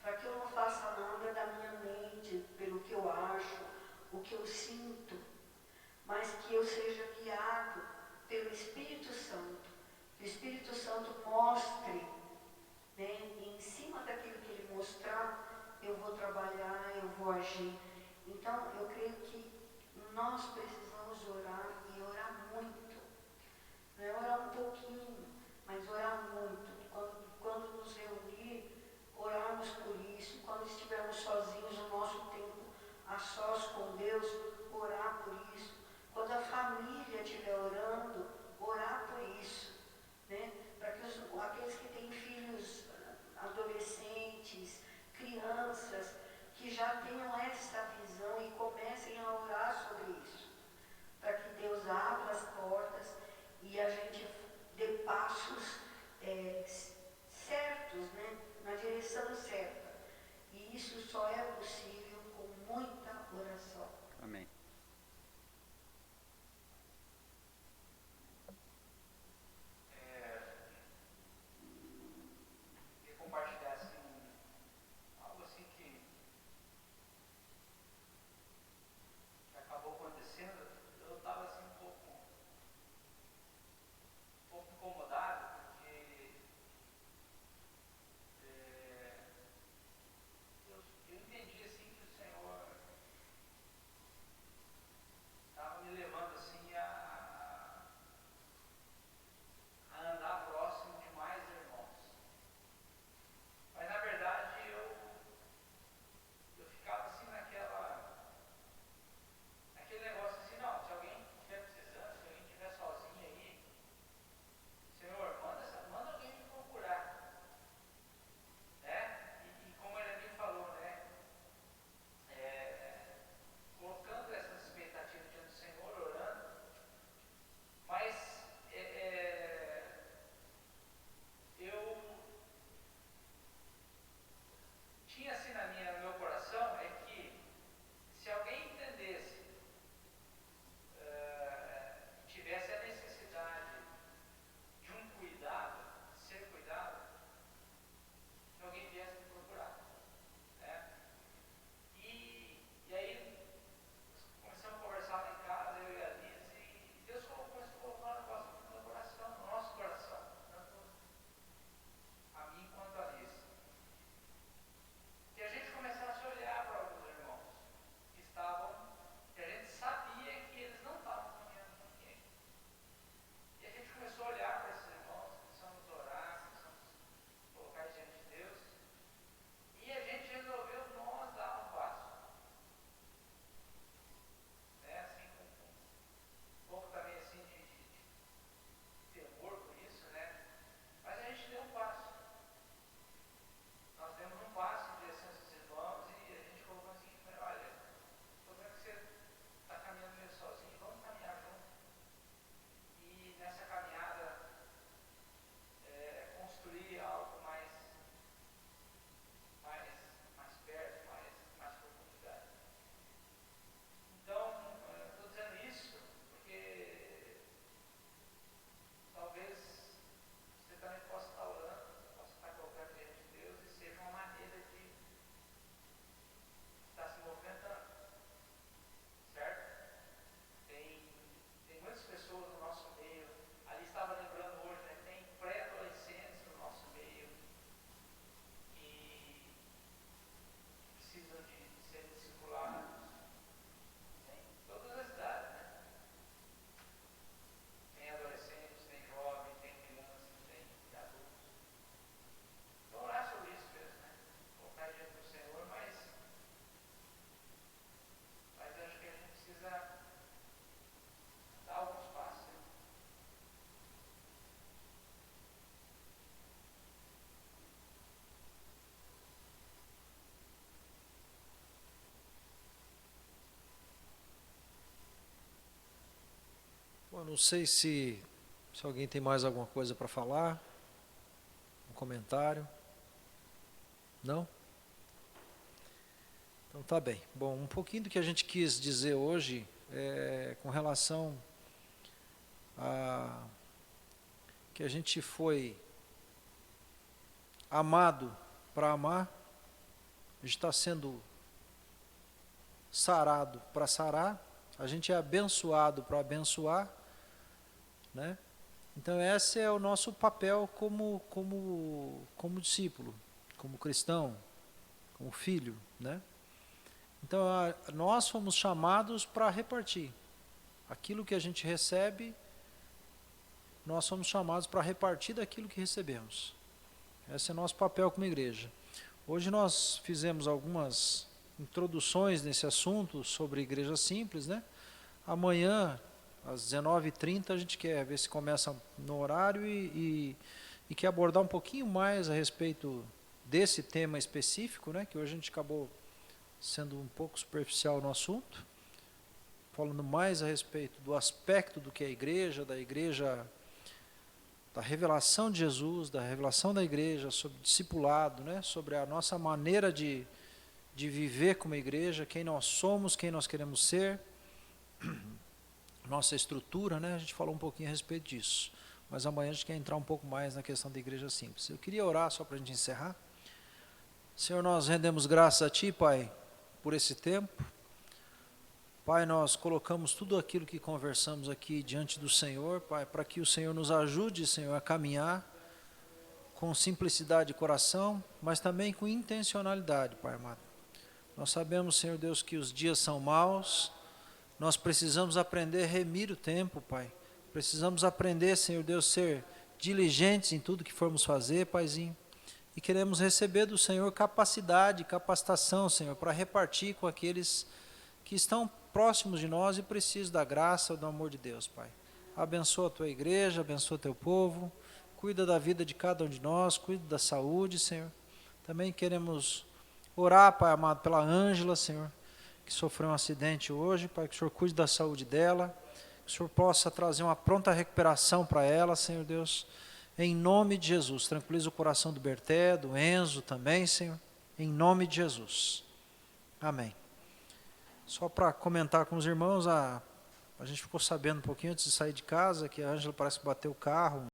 Speaker 7: para que eu não faça nada da minha mente, pelo que eu acho, o que eu sinto, mas que eu seja guiado pelo Espírito Santo. Que o Espírito Santo mostre, né, e em cima daquilo que ele mostrar, eu vou trabalhar, eu vou agir. Então, eu creio que nós precisamos orar e orar muito. Não é orar um pouquinho, mas orar muito. Quando nos reunir, orarmos por isso. Quando estivermos sozinhos, no nosso tempo a sós com Deus, orar por isso. Quando a família estiver orando, orar por isso, né? Para que aqueles que têm filhos adolescentes, crianças, que já tenham essa visão e comecem a orar sobre isso, para que Deus abra as portas e a gente dê passos certos, né, na direção certa. E isso só é possível com muita oração.
Speaker 6: Amém.
Speaker 2: E compartilhar assim, algo assim que acabou acontecendo. Eu estava assim um pouco incomodado, porque eu entendi assim que o Senhor Eu não sei se alguém tem mais alguma coisa para falar, um comentário. Não? Então tá bem. Bom, um pouquinho do que a gente quis dizer hoje com relação a que a gente foi amado para amar, a gente está sendo sarado para sarar, a gente é abençoado para abençoar, né? Então esse é o nosso papel como discípulo, como cristão, como filho, né? Então nós fomos chamados para repartir aquilo que a gente recebe. Nós somos chamados para repartir daquilo que recebemos. Esse é o nosso papel como igreja. Hoje nós fizemos algumas introduções nesse assunto sobre igreja simples, né? Amanhã, às 19h30, a gente quer ver se começa no horário e quer abordar um pouquinho mais a respeito desse tema específico, né? Que hoje a gente acabou sendo um pouco superficial no assunto, falando mais a respeito do aspecto do que é a igreja, da revelação de Jesus, da revelação da igreja, sobre discipulado, né? Sobre a nossa maneira de viver como igreja, quem nós somos, quem nós queremos ser, nossa estrutura, né? A gente falou um pouquinho a respeito disso, mas amanhã a gente quer entrar um pouco mais na questão da igreja simples. Eu queria orar só para a gente encerrar. Senhor, nós rendemos graças a Ti, Pai, por esse tempo. Pai, nós colocamos tudo aquilo que conversamos aqui diante do Senhor, Pai, para que o Senhor nos ajude, Senhor, a caminhar com simplicidade de coração, mas também com intencionalidade, Pai amado. Nós sabemos, Senhor Deus, que os dias são maus, nós precisamos aprender a remir o tempo, Pai. Precisamos aprender, Senhor Deus, ser diligentes em tudo que formos fazer, Paizinho. E queremos receber do Senhor capacidade, capacitação, Senhor, para repartir com aqueles que estão próximos de nós e precisam da graça, do amor de Deus, Pai. Abençoa a Tua igreja, abençoa o Teu povo, cuida da vida de cada um de nós, cuida da saúde, Senhor. Também queremos orar, Pai amado, pela Ângela, Senhor, que sofreu um acidente hoje, Pai, que o Senhor cuide da saúde dela, que o Senhor possa trazer uma pronta recuperação para ela, Senhor Deus, em nome de Jesus. Tranquiliza o coração do Berté, do Enzo também, Senhor, em nome de Jesus. Amém. Só para comentar com os irmãos, a gente ficou sabendo um pouquinho antes de sair de casa que a Ângela parece que bateu o carro.